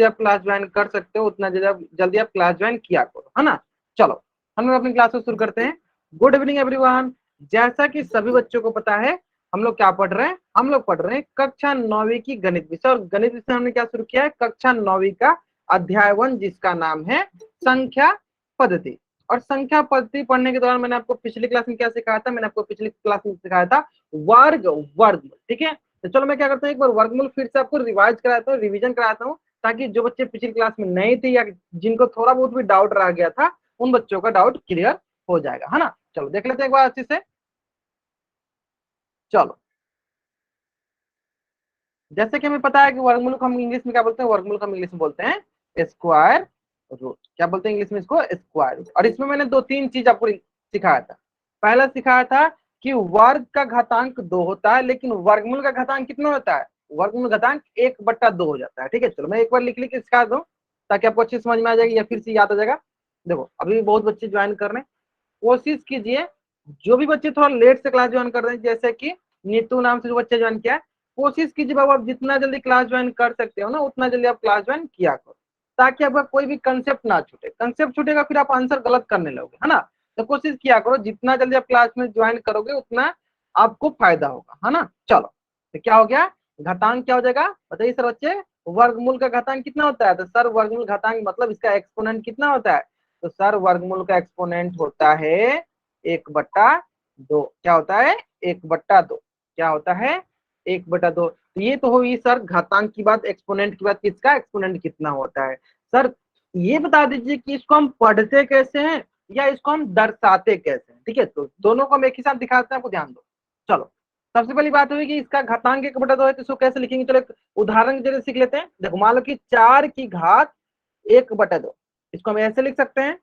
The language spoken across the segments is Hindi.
आप क्लास ज्वाइन कर सकते हो उतना जल्दी आप क्लास ज्वाइन किया करो, है ना। चलो हम लोग अपनी क्लास को शुरू करते हैं। Good evening everyone. जैसा कि सभी बच्चों को पता है हम लोग क्या पढ़ रहे हैं, हम लोग पढ़ रहे हैं कक्षा 9वीं की गणित विषय, और गणित विषय हमने क्या शुरू किया है, कक्षा 9वीं का अध्याय 1 जिसका नाम है संख्या पद्धति। और संख्या पद्धति पढ़ने के दौरान मैंने आपको पिछली क्लास में क्या सिखाया था, मैंने आपको पिछली क्लास में सिखाया था वर्गमूल, ठीक है। तो चलो मैं क्या करता हूँ, एक बार वर्गमूल फिर से आपको रिवाइज कराता हूँ, रिवीजन कराता हूँ, ताकि जो बच्चे पिछली क्लास में नए थे या जिनको थोड़ा बहुत भी डाउट रह गया था उन बच्चों का डाउट क्लियर हो जाएगा, है ना। चलो देख लेते हैं एक बार अच्छे से। चलो जैसे कि हमें पता है कि वर्गमूल को हम इंग्लिश में क्या बोलते हैं, वर्गमूल को हम इंग्लिश में बोलते हैं स्क्वायर रूट। क्या बोलते हैं इंग्लिश में इसको, स्क्वायर रूट। और इसमें मैंने दो तीन चीज आपको सिखाया था। पहला सिखाया था कि वर्ग का घातांक 2 होता है, लेकिन वर्गमूल का घातांक कितना होता है, वर्गमूल घातांक 1/2 हो जाता है, ठीक है। चलो मैं एक बार लिख लिख के सिखा दूं ताकि आपको अच्छी समझ में आ जाएगी या फिर से याद आ जाएगा। देखो अभी बहुत बच्चे ज्वाइन कर रहे हैं, कोशिश कीजिए जो भी बच्चे थोड़ा लेट से क्लास ज्वाइन कर रहे हैं, जैसे कि नीतू नाम से जो बच्चे ज्वाइन किया है, कोशिश कीजिए बाबू आप जितना जल्दी क्लास ज्वाइन कर सकते हो ना उतना जल्दी आप क्लास ज्वाइन किया करो, ताकि आपका कोई भी कंसेप्ट ना छूटे। कंसेप्ट छूटेगा फिर आप आंसर गलत करने लगोगे, है ना। तो कोशिश किया करो जितना जल्दी आप क्लास में ज्वाइन करोगे उतना आपको फायदा होगा, है ना। चलो तो क्या हो गया, घातांक क्या हो जाएगा बताइए सर बच्चे, वर्गमूल का घातांक कितना होता है, तो सर वर्गमूल घातांक मतलब इसका एक्सपोनेंट कितना होता है, तो सर वर्गमूल का एक्सपोनेंट होता है 1/2। क्या होता है 1/2, क्या होता है 1/2। तो ये तो हुई सर घातांक की बात, एक्सपोनेंट की बात, किसका एक्सपोनेंट कितना होता है। सर ये बता दीजिए कि इसको हम पढ़ते कैसे हैं या इसको हम दर्शाते कैसे हैं, ठीक है। तो दोनों को हम एक ही साथ दिखाते हैं, आपको ध्यान दो। चलो सबसे पहली बात हुई कि इसका घातांक 1/2 है, तो इसको कैसे लिखेंगे, चलो एक उदाहरण के जरिए सीख लेते हैं। देखो मान लो कि 4 की घात 1/2, इसको हम ऐसे लिख सकते हैं,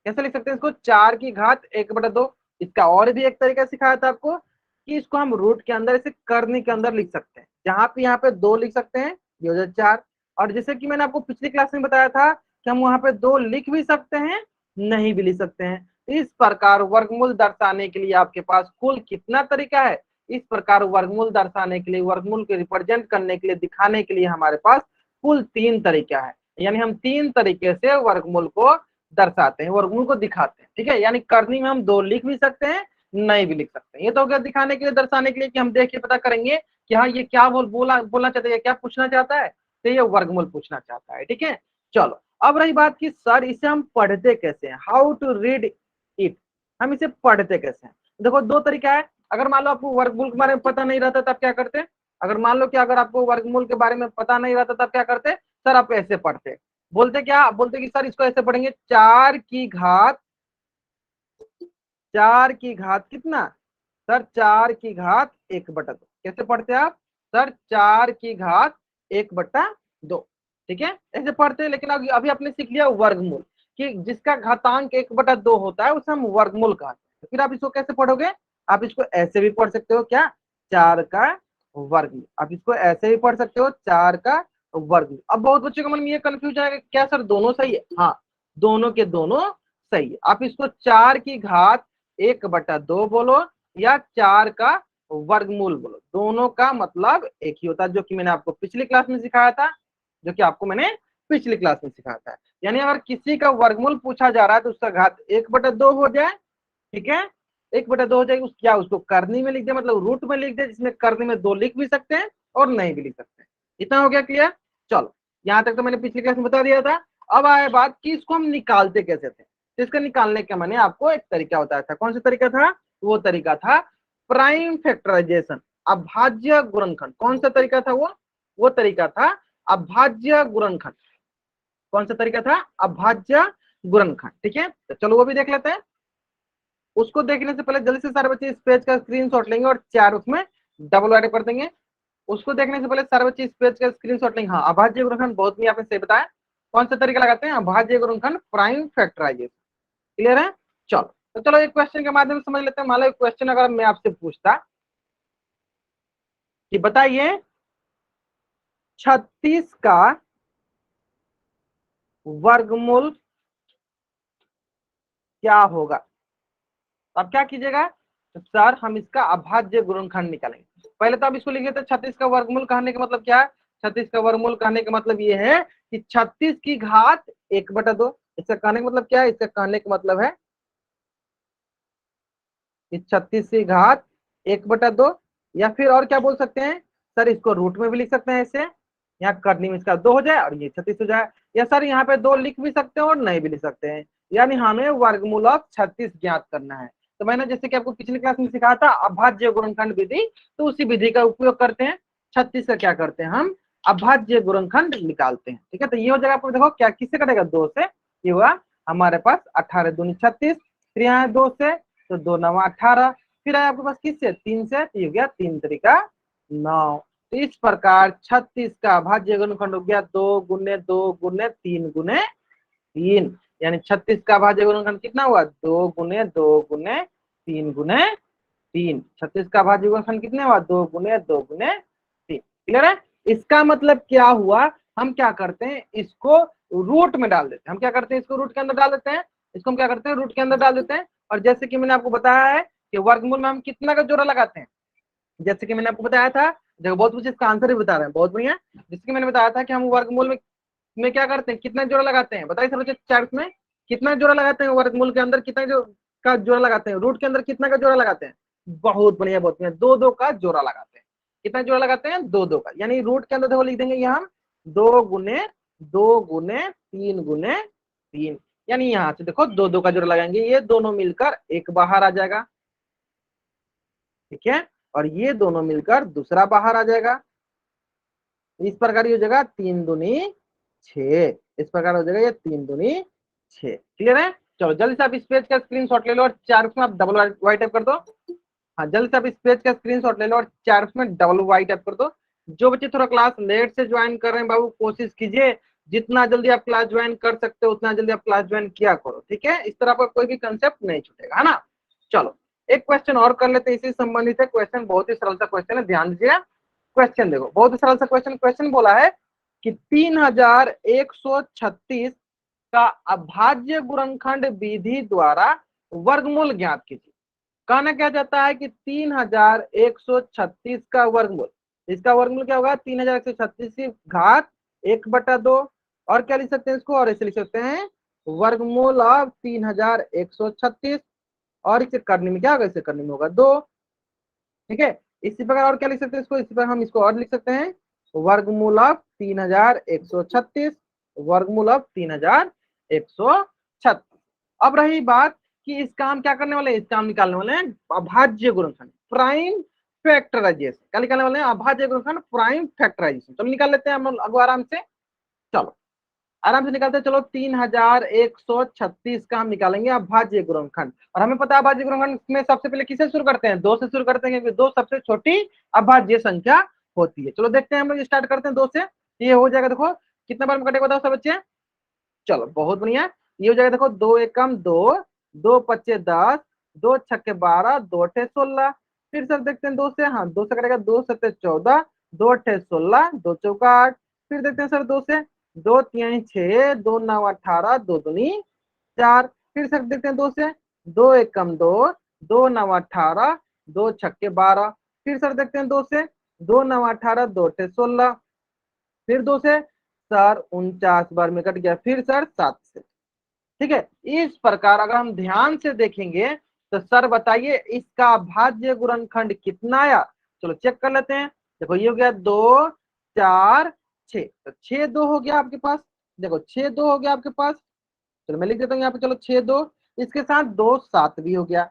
कैसे लिख सकते हैं इसको, 4 की घात 1/2। इसका और भी एक तरीका सिखाया था आपको कि इसको हम रूट के अंदर इसे करनी के अंदर लिख सकते हैं, जहां पे यहाँ पे 2 लिख सकते हैं, ये हो जाए 4। और जैसे कि मैंने आपको पिछली क्लास में बताया था कि हम वहां पे 2 लिख भी सकते हैं, नहीं भी लिख सकते हैं। इस प्रकार वर्गमूल दर्शाने के लिए आपके पास कुल कितना तरीका है, इस प्रकार वर्गमूल दर्शाने के लिए, वर्गमूल को रिप्रेजेंट करने के लिए, दिखाने के लिए हमारे पास कुल 3 तरीका है। यानी हम 3 तरीके से वर्गमूल को दर्शाते हैं, वर्गमूल को दिखाते हैं, ठीक है। यानी करनी में हम 2 लिख भी सकते हैं, नहीं भी लिख सकते हैं। ये तो हो गया दिखाने के लिए, दर्शाने के लिए कि हम देख के पता करेंगे कि हाँ ये क्या बोलना चाहता है, क्या पूछना चाहता है, तो ये वर्गमूल पूछना चाहता है, ठीक है। चलो अब रही बात कि सर इसे हम पढ़ते कैसे हैं, हाउ टू रीड इट, हम इसे पढ़ते कैसे हैं। देखो 2 तरीका है। अगर मान लो आपको वर्गमूल के बारे में पता नहीं रहता तब क्या करते, अगर मान लो कि अगर आपको वर्गमूल के बारे में पता नहीं रहता तब क्या करते, सर आप ऐसे पढ़ते, बोलते क्या, बोलते कि सर इसको ऐसे पढ़ेंगे 4 की घात कितना, सर 4 की घात 1/2। कैसे पढ़ते हैं आप, सर 4 की घात 1/2, ठीक है, ऐसे पढ़ते हैं। लेकिन अभी आपने सीख लिया वर्गमूल कि जिसका घातांक 1/2 होता है उसे हम वर्गमूल कहते हैं। तो फिर आप इसको कैसे पढ़ोगे, आप इसको ऐसे भी पढ़ सकते हो, क्या 4 का वर्गमूल, आप इसको ऐसे भी पढ़ सकते हो 4 का वर्गमूल। अब बहुत बच्चों के मन में ये कंफ्यूज आएगा क्या सर दोनों सही है, हाँ दोनों के दोनों सही है। आप इसको 4 की घात 1/2 बोलो या 4 का वर्गमूल बोलो, दोनों का मतलब एक ही होता है, जो कि मैंने आपको पिछली क्लास में सिखाया था, जो कि आपको मैंने पिछली क्लास में सिखाया था। यानी अगर किसी का वर्गमूल पूछा जा रहा है तो उसका घात 1/2 हो जाए, ठीक है, 1/2 हो जाएगी, क्या उसको करनी में लिख दे, मतलब रूट में लिख दे, जिसमें करनी में 2 लिख भी सकते हैं और नहीं भी लिख सकते हैं। इतना हो गया क्लियर। चलो यहाँ तक तो मैंने पिछली क्लास में बता दिया था। अब आए बात कि इसको हम निकालते कैसे थे, तो इसका निकालने का मैंने आपको एक तरीका बताया था। कौन सा तरीका था, वो तरीका था प्राइम फैक्टराइजेशन, अभाज्य गुणनखंड। कौन सा तरीका था वो तरीका था अभाज्य गुणनखंड। कौन सा तरीका था, अभाज्य गुणनखंड, ठीक है। तो चलो वो भी देख लेते हैं। उसको देखने से पहले जल्दी से सारे बच्चे इस पेज का स्क्रीनशॉट लेंगे और 4 उसमें डबल ऐड कर देंगे। उसको देखने से पहले सारे बच्चे इस पेज का स्क्रीनशॉट लेंगे। हाँ अभाज्य गुणनखंड बहुत भी आपने सही बताया। कौन सा तरीका लगाते हैं, अभाज्य गुणनखंड प्राइम फैक्टराइजेशन, क्लियर है। चलो तो चलो एक क्वेश्चन के माध्यम से समझ लेते हैं। मान लो एक क्वेश्चन अगर मैं आपसे पूछता कि बताइए 36 का वर्गमूल क्या होगा, तो आप क्या कीजिएगा, तो सर हम इसका अभाज्य गुणनखंड निकालेंगे। पहले तो आप इसको लिख लेते 36 का वर्गमूल कहने का मतलब क्या है, 36 का वर्गमूल कहने का मतलब ये है कि 36 की घात 1/2। इसका कहने का मतलब क्या है? इसका कहने का मतलब है कि 36 की घात 1/2, या फिर और क्या बोल सकते हैं सर, इसको रूट में भी लिख सकते हैं ऐसे, यहाँ करनी में इसका 2 हो जाए और ये 36 हो जाए, या सर यहाँ पे 2 लिख भी सकते हैं और नहीं भी लिख सकते हैं। यानी हमें वर्गमूल ऑफ 36 ज्ञात करना है। तो मैंने जैसे कि आपको पिछली क्लास में सिखाया था अभाज्य गुणनखंड विधि, तो उसी विधि का उपयोग करते हैं। 36 का क्या करते हैं हम, अभाज्य गुणनखंड निकालते हैं। ठीक है, तो ये हो जाएगा आपको, देखो क्या किससे कटेगा, 2 से। ये हुआ हमारे पास 18 दूनी 36, फिर यहाँ 2 से तो 2 9 18, फिर आया आपके पास किससे, 3 से, तो ये हो गया 3 तरीका 9। तो इस प्रकार 36 का अभाज्य गुणनखंड हो गया 2 गुने 2 गुने 3 गुने 3, यानी 36 का अभाज्य गुणनखंड कितना हुआ, 2 गुने 2 गुने 3 गुने 3। 36 का अभाज्य गुणनखंड कितने हुआ, 2 गुने 2 गुने 3। क्लियर है? इसका मतलब क्या हुआ, हम क्या करते हैं, इसको रूट में डाल देते हैं। हम क्या करते हैं, इसको रूट के अंदर डाल देते हैं, इसको हम क्या करते हैं, रूट के अंदर डाल देते हैं। और जैसे कि मैंने आपको बताया है कि वर्गमूल में हम कितना का जोड़ा लगाते हैं, जैसे कि मैंने आपको बताया था, देखो बहुत कुछ इसका आंसर भी बता रहे हैं, बहुत बढ़िया। जैसे कि मैंने बताया था कि हम वर्गमूल में क्या करते हैं, कितना जोड़ा लगाते हैं, बताइए सर बच्चे, चार्ट में कितना जोड़ा लगाते हैं, वर्गमूल के अंदर कितना का जोड़ा लगाते हैं, रूट के अंदर कितना का जोड़ा लगाते हैं, बहुत बढ़िया बहुत बढ़िया, 2 का जोड़ा लगाते हैं। कितना जोड़ा लगाते हैं, 2 का, यानी रूट के अंदर देखो लिख देंगे यहाँ 2 गुने 2 गुने 3 गुने 3, यानी यहाँ से देखो 2 का जोड़ा लगाएंगे, ये दोनों मिलकर एक बाहर आ जाएगा। ठीक है, और ये दोनों मिलकर दूसरा बाहर आ जाएगा। इस प्रकार हो जाएगा 3 दूनी 6, इस प्रकार हो जाएगा ये 3 दूनी 6। क्लियर है? चलो जल्दी से आप इस पेज का स्क्रीनशॉट ले लो और चार में आप डबल वाई टाइप कर दो। हाँ जल्दी से आप इस पेज का स्क्रीनशॉट ले लो और चार में डबल वाई टाइप कर दो। जो बच्चे थोड़ा क्लास लेट से ज्वाइन कर रहे हैं बाबू, कोशिश कीजिए जितना जल्दी आप क्लास ज्वाइन कर सकते हो उतना जल्दी आप क्लास ज्वाइन किया करो। ठीक है, इस तरह आपका कोई भी कंसेप्ट नहीं छूटेगा, है ना। चलो एक क्वेश्चन और कर लेते हैं, इसी संबंधित है। क्वेश्चन बहुत ही सरल सा क्वेश्चन है, ध्यान दीजिए। क्वेश्चन देखो, बहुत ही सरल सा क्वेश्चन। क्वेश्चन बोला है कि 3136 का अभाज्य गुणनखंड विधि द्वारा वर्गमूल ज्ञात कीजिए। कहना क्या जाता है कि 3136 का वर्गमूल, इसका वर्गमूल क्या होगा, 3136 की घात 1/2, और क्या लिख सकते हैं इसको, और ऐसे लिख सकते हैं वर्गमूल ऑफ 3136, और इसे करने में क्या होगा, इसे करने में होगा 2। ठीक है, इसी प्रकार और क्या लिख सकते हैं इसको, इसी प्रकार हम इसको और लिख सकते हैं वर्गमूल ऑफ 3136, वर्गमूल ऑफ 3136। अब रही बात कि इसका हम क्या करने वाले हैं, इसका हम निकालने वाले हैं अभाज्य गुणनखंड, प्राइम फैक्टराइजेशन। क्या निकालने वाले हैं, अभाज्य गुणनखंड प्राइम फैक्टराइजेशन। चलो निकाल लेते हैं हम लोग आराम से, चलो आराम से निकालते हैं। चलो 3136 का हम निकालेंगे अभाज्य गुणनखंड, और हमें पता है अभाज्य गुणनखंड में सबसे पहले किससे शुरू करते हैं, 2 से शुरू करते हैं, क्योंकि 2 सबसे छोटी अभाज्य संख्या होती है। चलो देखते हैं, हम लोग स्टार्ट करते हैं 2 से। ये हो जाएगा, देखो कितना बार में कटेगा बताओ सब बच्चे, चलो बहुत बढ़िया। ये हो जाएगा, देखो 2 एकम 2, 2 पच्चे 10, 2 छक्के 12, 2 अट्ठे 16। फिर सर देखते हैं 2 से, हाँ 2 से कटेगा, 2 सत्ते 14, 2 अट्ठे 16, 2 चौका 8। फिर देखते हैं सर 2 से, 2 तीन 6, 2 9 18, 2 दूनी 4। फिर सर देखते हैं 2 से, 2 एकम 2, 2 9 18, 2 छक्के 12। फिर सर देखते हैं 2 से, 2 9 18, 2 अट्ठे 16। फिर 2 से सर 49 बार में कट गया। फिर सर 7 से। ठीक है, इस प्रकार अगर हम ध्यान से देखेंगे तो सर बताइए इसका अभाज्य गुणनखंड कितना आया। चलो चेक कर लेते हैं। देखो ये हो गया 2 4 6, तो 6 2 हो गया आपके पास। देखो 6 2 हो गया आपके पास। चलो मैं लिख देता हूँ यहाँ पे, चलो 6 2, इसके साथ 2 7 भी हो गया,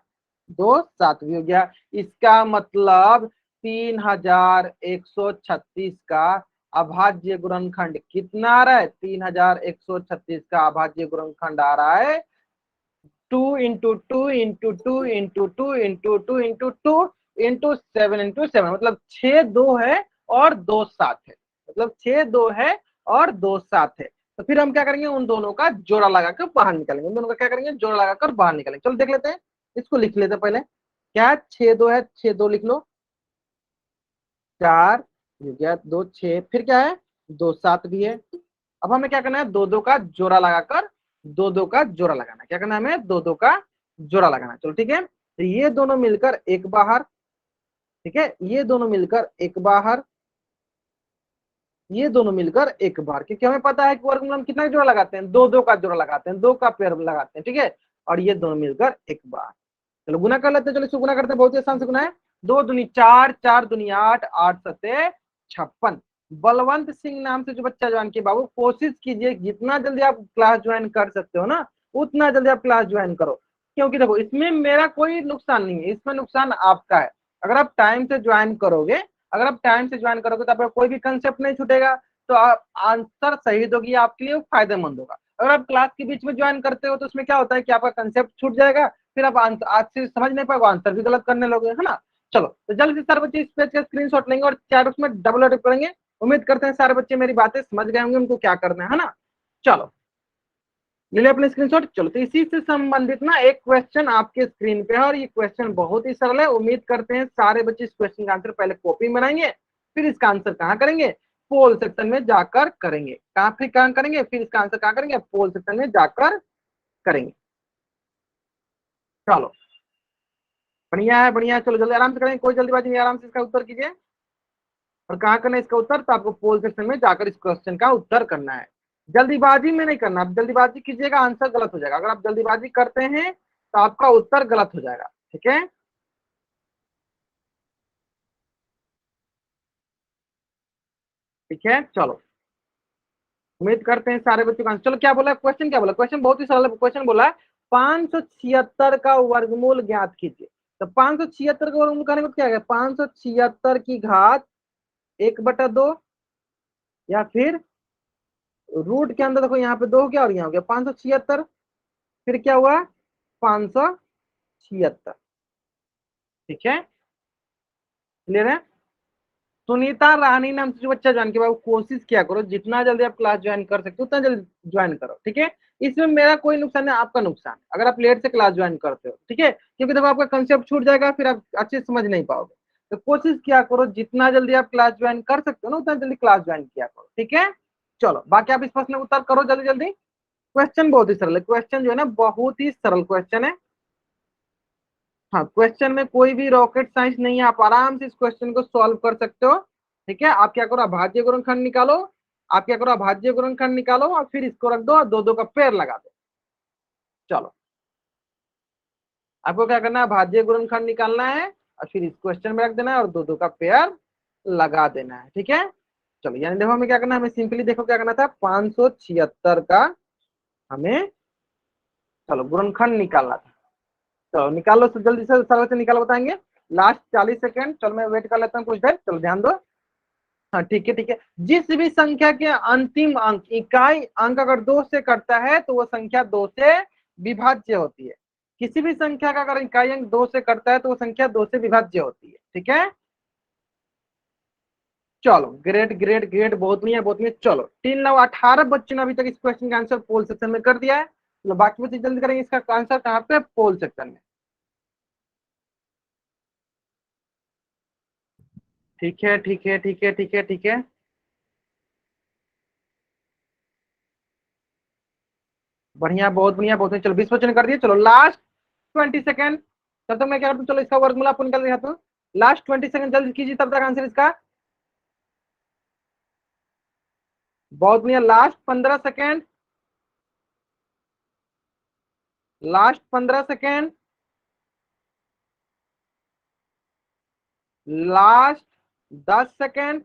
2 7 भी हो गया। इसका मतलब 3136 का अभाज्य गुणनखंड कितना आ रहा है, 3136 का अभाज्य गुणनखंड आ रहा है 2 into 2 into 2 into 2 into 2 into 2 into 7 into 7, मतलब 6 2 है और 2 7 है, मतलब 6 2 है और 2 7 है। तो फिर हम क्या करेंगे, उन दोनों का जोड़ा लगाकर बाहर निकालेंगे, उन दोनों का क्या करेंगे, जोड़ा लगाकर बाहर निकालेंगे। चलो देख लेते हैं, इसको लिख लेते हैं पहले। क्या 6 2 है, 6 2 लिख लो, 4 हो गया, 2 6, फिर क्या है 2 7 भी है। अब हमें क्या करना है, 2 का जोड़ा लगाकर 2 का जोड़ा लगाना है। क्या करना है हमें, 2 का जोड़ा लगाना है। चलो ठीक है, तो ये दोनों मिलकर एक बाहर, ठीक है, ये दोनों मिलकर एक बाहर, ये दोनों मिलकर एक बार, क्योंकि हमें पता है कि वर्गमूल हम कितना जोड़ा लगाते हैं, दो दो का जोड़ा लगाते हैं, दो का पेयर लगाते हैं, ठीक है। और ये दोनों मिलकर एक बार। चलो गुना कर लेते हैं, चलो इसको गुना करते हैं, बहुत ही आसान से गुना है। दो दूनी चार, चार दूनी आठ, आठ सते 56। बलवंत सिंह नाम से जो बच्चा ज्वाइन किया, बाबू कोशिश कीजिए जितना जल्दी आप क्लास ज्वाइन कर सकते हो ना, उतना जल्दी आप क्लास ज्वाइन करो। क्योंकि देखो इसमें मेरा कोई नुकसान नहीं है, इसमें नुकसान आपका है। अगर आप टाइम से ज्वाइन करोगे, अगर आप टाइम से ज्वाइन करोगे तो आपका कोई भी कंसेप्ट नहीं छूटेगा, तो आप आंसर सही दोगे, आपके लिए फायदेमंद होगा। अगर आप क्लास के बीच में ज्वाइन करते हो तो उसमें क्या होता है कि आपका कंसेप्ट छूट जाएगा, फिर आप आज से समझ नहीं पाओगे, आंसर भी गलत करने लोगे, है ना। चलो तो जल्दी से सारे बच्चे इस पेज का स्क्रीनशॉट लेंगे और चार उसमें डबल टिक करेंगे। उम्मीद करते हैं सारे बच्चे मेरी बातें समझ गए होंगे, उनको क्या करना है ना। चलो ले लिया अपने स्क्रीनशॉट। चलो तो इसी से संबंधित ना एक क्वेश्चन आपके स्क्रीन पे है, और ये क्वेश्चन बहुत ही सरल है। उम्मीद करते हैं सारे बच्चे इस क्वेश्चन का आंसर पहले कॉपी में बनाएंगे, फिर इसका आंसर कहाँ करेंगे, पोल सेक्शन में जाकर करेंगे। कहाँ करेंगे, फिर इसका आंसर कहाँ करेंगे, पोल सेक्शन में जाकर करेंगे। चलो बढ़िया है, बढ़िया है। चलो जल्दी आराम से करेंगे, कोई जल्दीबाजी नहीं, आराम से इसका उत्तर कीजिए। और कहाँ करना है इसका उत्तर, तो आपको पोल सेक्शन में जाकर इस क्वेश्चन का उत्तर करना है। जल्दीबाजी में नहीं करना, आप जल्दीबाजी कीजिएगा आंसर गलत हो जाएगा। अगर आप जल्दीबाजी करते हैं तो आपका उत्तर गलत हो जाएगा, ठीक है। ठीक है चलो, उम्मीद करते हैं सारे बच्चों का आंसर। चलो क्या बोला क्वेश्चन, क्या बोला क्वेश्चन, बहुत ही सरल क्वेश्चन बोला है। 576 का वर्गमूल ज्ञात कीजिए। तो 576 का वर्गमूल करने को क्या है, 576 की घात 1/2, या फिर रूट के अंदर देखो यहाँ पे 2 हो गया और यहाँ हो गया 576, फिर क्या हुआ 576। ठीक है, क्लियर है। सुनीता रानी नाम से जो बच्चा ज्वाइन किया, कोशिश किया करो जितना जल्दी आप क्लास ज्वाइन कर सकते हो उतना जल्दी ज्वाइन करो, ठीक है। इसमें मेरा कोई नुकसान नहीं, आपका नुकसान अगर आप लेट से क्लास ज्वाइन करते हो, ठीक है, क्योंकि देखो आपका कंसेप्ट छूट जाएगा, फिर आप अच्छे से समझ नहीं पाओगे। तो कोशिश किया करो जितना जल्दी आप क्लास ज्वाइन कर सकते हो ना, उतना जल्दी क्लास ज्वाइन किया करो, ठीक है। चलो बाकी आप इस प्रश्न का उत्तर करो जल्दी जल्दी। क्वेश्चन बहुत ही सरल है, क्वेश्चन जो है ना बहुत ही सरल क्वेश्चन है। हाँ क्वेश्चन में कोई भी रॉकेट साइंस नहीं है, आप आराम से इस क्वेश्चन को सॉल्व कर सकते हो। ठीक है, आप क्या करो, अभाज्य गुणनखंड निकालो, आप क्या करो अभाज्य गुणनखंड निकालो और फिर इसको रख दो और दो दो का पेड़ लगा दो। चलो आपको क्या करना है, अभाज्य गुणनखंड निकालना है और फिर इस क्वेश्चन में रख देना है और दो दो का पेयर लगा देना है, ठीक है। चलो यानी देखो हमें क्या करना है, हमें सिंपली देखो क्या करना था, 576 का हमें चलो गुणनखंड निकालना था। चलो निकालो तो जल्दी से सरल से निकालो, बताएंगे लास्ट 40 सेकेंड। चलो मैं वेट कर लेता हूँ कुछ देर, चलो ध्यान दो। हाँ ठीक है ठीक है, जिस भी संख्या के अंतिम अंक इकाई अंक अगर 2 से कटता है तो वो संख्या 2 से विभाज्य होती है। किसी भी संख्या का अगर इकाई अंक 2 से कटता है तो वो संख्या 2 से विभाज्य होती है, ठीक है। चलो ग्रेट ग्रेट ग्रेट, बहुत बढ़िया बहुत बढ़िया। चलो 3 9 18 बच्चों ने अभी तक इस क्वेश्चन का आंसर पोल सेक्शन में कर दिया है। चलो बाकी बच्चे जल्दी करेंगे, इसका आंसर कहाँ पे, पोल सेक्शन में। ठीक है ठीक है ठीक है ठीक है ठीक है, बढ़िया बहुत बढ़िया बहुत बढ़िया। चलो 20 बच्चों ने कर दिया, चलो लास्ट 20 सेकेंड। तब तक मैं क्या करता हूँ, चलो इसका वर्गमूल आपको निकल दिखाता हूँ। लास्ट 20 सेकेंड जल्दी कीजिए, तब तक आंसर इसका। बहुत बढ़िया, last 15 second, last 15 second, last 10 second.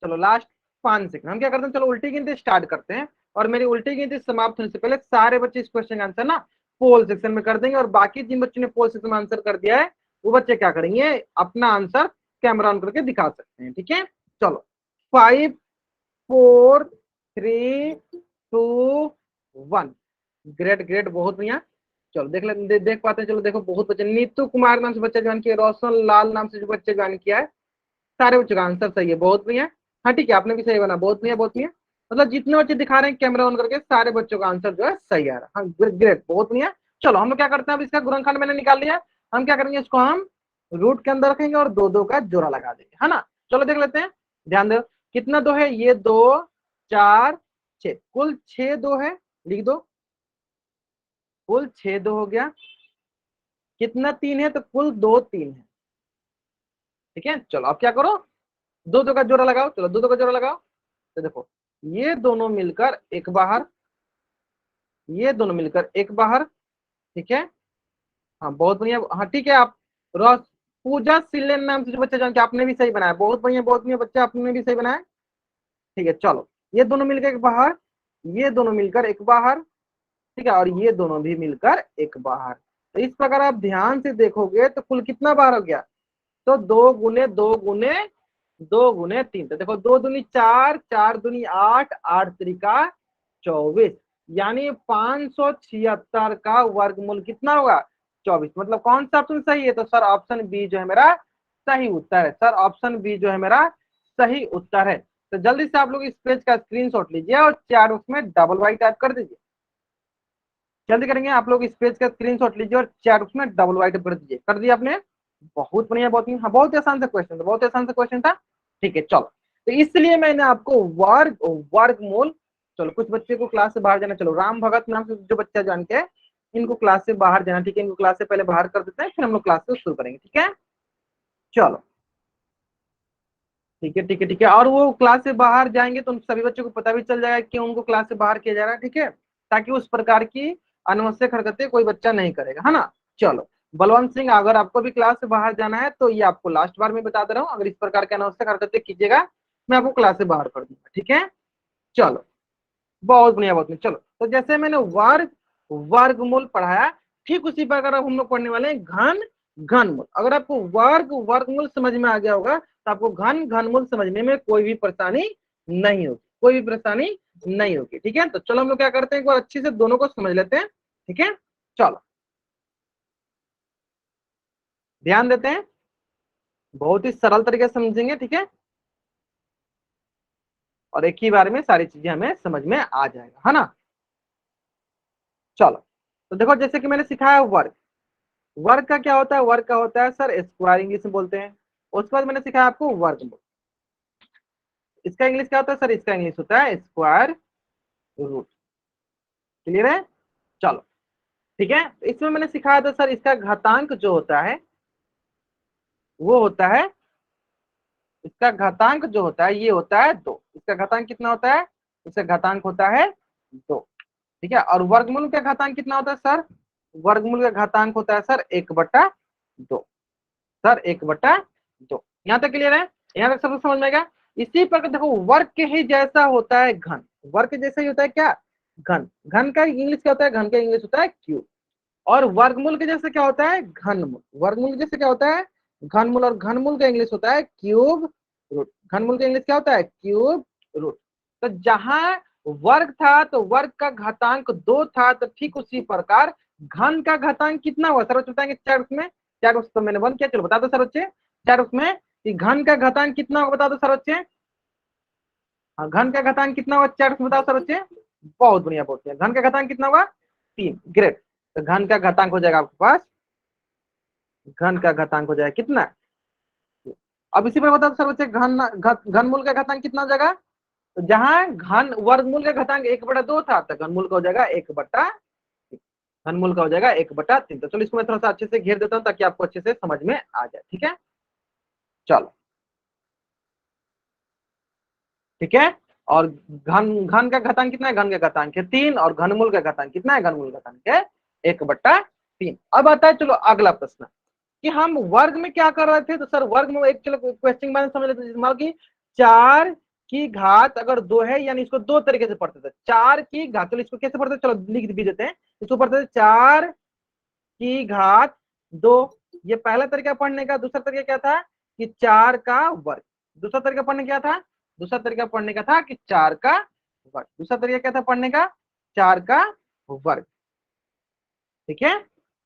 चलो लास्ट 5 सेकेंड। हम क्या करते हैं, चलो उल्टी गिनती स्टार्ट करते हैं, और मेरी उल्टी गिनती समाप्त होने से पहले सारे बच्चे इस क्वेश्चन का आंसर ना पोल सेक्शन में कर देंगे, और बाकी जिन बच्चों ने पोल सेक्शन में आंसर कर दिया है वो बच्चे क्या करेंगे, अपना आंसर कैमरा ऑन करके दिखा सकते हैं, ठीक है। चलो 5 4 3 2 1, ग्रेट ग्रेट बहुत बढ़िया। चलो देख पाते हैं, चलो देखो बहुत बच्चे, नीतू कुमार नाम से बच्चा ज्वाइन किया, रोशन लाल नाम से जो बच्चे ज्वाइन किया है, सारे बच्चों का आंसर सही है, बहुत बढ़िया। हाँ ठीक है, आपने भी सही बना, बहुत बढ़िया बहुत बढ़िया। मतलब जितने बच्चे दिखा रहे हैं कैमरा ऑन करके, सारे बच्चों का आंसर जो है सही आ रहा है। हाँ ग्रेट बहुत बढ़िया। चलो हम लोग क्या करते हैं, अब इसका गुणनखंड मैंने निकाल लिया, हम क्या करेंगे, इसको हम रूट के अंदर रखेंगे और दो दो का जोड़ा लगा देंगे, है ना। चलो देख लेते हैं, ध्यान दो कितना दो है, ये 2 4 6, कुल 6 दो है, लिख दो, कुल 6 दो हो गया। कितना 3 है, तो कुल 2 3 है। ठीक है, चलो अब क्या करो, दो दो का जोड़ा लगाओ, चलो दो दो का जोड़ा लगाओ। तो देखो ये दोनों मिलकर एक बाहर, ये दोनों मिलकर एक बाहर। ठीक है, हाँ बहुत बढ़िया, हाँ ठीक है। आप रोज पूजा सिलेन नाम से जो बच्चा जान के आपने भी सही बनाया, बहुत बढ़िया बहुत बढ़िया बच्चा, आपने भी सही बनाया। ठीक है चलो, ये दोनों मिलकर एक बाहर, ये दोनों मिलकर एक बाहर। ठीक है, और ये दोनों भी मिलकर एक बाहर। तो इस प्रकार आप ध्यान से देखोगे तो कुल कितना बार हो गया, तो 2 गुने 2 गुने 2 गुने 3। तो देखो 2 दूनी 4, 4 दूनी 8, 8 त्रिका 24, यानी 576 का वर्गमूल कितना होगा, 24। मतलब कौन सा ऑप्शन सही है, तो सर ऑप्शन बी जो है मेरा सही उत्तर है। सर ऑप्शन बी जो है मेरा सही उत्तर है। तो जल्दी से आप लोग इस पेज का स्क्रीनशॉट लीजिए और चार उसमें डबल वाई टाइप कर दीजिए। जल्दी करेंगे, आप लोग इस पेज का स्क्रीनशॉट लीजिए और चार उसमें डबल वाई टाइप कर दीजिए। कर दिया आपने, बहुत बढ़िया बहुत बढ़िया। हाँ बहुत ही आसान सा क्वेश्चन था, बहुत ही आसान सा क्वेश्चन था। ठीक है चलो, तो इसलिए मैंने आपको वर्गमूल, चलो कुछ बच्चे को क्लास से बाहर जाना, चलो राम भगत नाम से जो बच्चा जानते हैं इनको क्लास से बाहर जाना। ठीक है, इनको क्लास से पहले बाहर कर देते हैं, फिर हम लोग क्लास से शुरू करेंगे। ठीक है चलो, ठीक है ठीक है ठीक है। और वो क्लास से बाहर जाएंगे तो उन सभी बच्चों को पता भी चल जाएगा कि उनको क्लास से बाहर किया जा रहा है। ठीक है, ताकि उस प्रकार की अनावश्यक हरकतें कोई बच्चा नहीं करेगा, है ना। चलो बलवंत सिंह, अगर आपको भी क्लास से बाहर जाना है तो ये आपको लास्ट बार में बता दे रहा हूँ, अगर इस प्रकार की अनावश्यक हरकतें कीजिएगा मैं आपको क्लास से बाहर कर दूंगा। ठीक है चलो, बहुत बढ़िया बहुत बढ़िया। चलो, तो जैसे मैंने वर्गमूल पढ़ाया, ठीक उसी प्रकार अब हम लोग पढ़ने वाले हैं घनमूल। अगर आपको वर्गमूल समझ में आ गया होगा तो आपको घनमूल समझने में कोई भी परेशानी नहीं होगी, कोई भी परेशानी नहीं होगी। ठीक है, तो चलो हम लोग क्या करते हैं, एक बार अच्छे से दोनों को समझ लेते हैं। ठीक है चलो, ध्यान देते हैं, बहुत ही सरल तरीके से समझेंगे। ठीक है, और एक ही बार में सारी चीजें हमें समझ में आ जाएगा, है ना। चलो, तो देखो जैसे कि मैंने सिखाया वर्ग, वर्ग का क्या होता है, वर्ग का होता है सर स्क्वायर, इंग्लिश में बोलते हैं। उसके बाद मैंने सिखाया आपको वर्गमूल, इसका इंग्लिश क्या होता है सर, इसका इंग्लिश होता है स्क्वायर रूट। क्लियर है, चलो ठीक है। तो इसमें मैंने सिखाया था सर इसका घातांक जो होता है वो होता है, इसका घातांक जो होता है ये होता है 2। इसका घातांक कितना होता है, इसका घातांक होता है 2। ठीक है, और वर्गमूल का घातांक कितना होता है सर, वर्गमूल का घातांक होता है सर 1/2। सर 1/2। यहाँ तक क्लियर है, यहाँ तक सब समझ में आएगा। इसी प्रकार देखो वर्ग के ही जैसा होता है घन, वर्ग के जैसा ही होता है क्या, घन। घन का इंग्लिश क्या होता है, घन का इंग्लिश होता है क्यूब। और वर्गमूल के जैसे क्या होता है, घनमूल। वर्गमूल के जैसे क्या होता है, घनमूल। और घनमूल का इंग्लिश होता है क्यूब रूट। घनमूल का इंग्लिश क्या होता है, क्यूब रूट। तो जहां वर्ग था तो वर्ग का घातांक 2 था, तो ठीक उसी प्रकार घन का घातांक कितना हुआ सर, बताएंगे चार उसमें, चार उस तो मैंने बंद किया, चलो बता दो सर बच्चे, चार उसमें कि घन का घातांक कितना होगा, बता दो सर बच्चे। हाँ घन का घातांक कितना होगा, चार उसमें बताओ सर बच्चे। बहुत बढ़िया बहुत बढ़िया, घन का घातांक कितना होगा, 3। ग्रेट। तो घन का घातांक हो जाएगा आपके पास, घन का घातांक हो जाएगा कितना। अब इसी पर बताओ सर बच्चे, घनमूल का घातांक कितना हो जाएगा, तो जहां घन वर्गमूल का घातांक 1/2 था तो घनमूल का हो जाएगा 1/3। घनमूल का हो जाएगा 1/3। तो चलो इसको मैं थोड़ा सा अच्छे से घेर देता हूँ ताकि आपको अच्छे से समझ में आ जाए। ठीक है चलो, ठीक है। और घन घन का घातांक कितना है, घन का घातांक है 3, और घनमूल का घातांक कितना है, घनमूल का घातांक है 1/3। अब आता है चलो अगला प्रश्न, कि हम वर्ग में क्या कर रहे थे, तो सर वर्ग में एक चलो क्वेश्चन बाद समझ लेते हैं कि 4 की घात अगर 2 है, यानी इसको दो तरीके से पढ़ते थे, 4 की घात। चलो इसको कैसे पढ़ते थे, चलो लिख भी देते हैं। इसको पढ़ते थे 4 की घात 2, ये पहला तरीका पढ़ने का। दूसरा तरीका क्या था कि 4 का वर्ग। दूसरा तरीका पढ़ने क्या था, दूसरा तरीका पढ़ने का था कि 4 का वर्ग। दूसरा तरीका क्या था पढ़ने का, 4 का वर्ग। ठीक है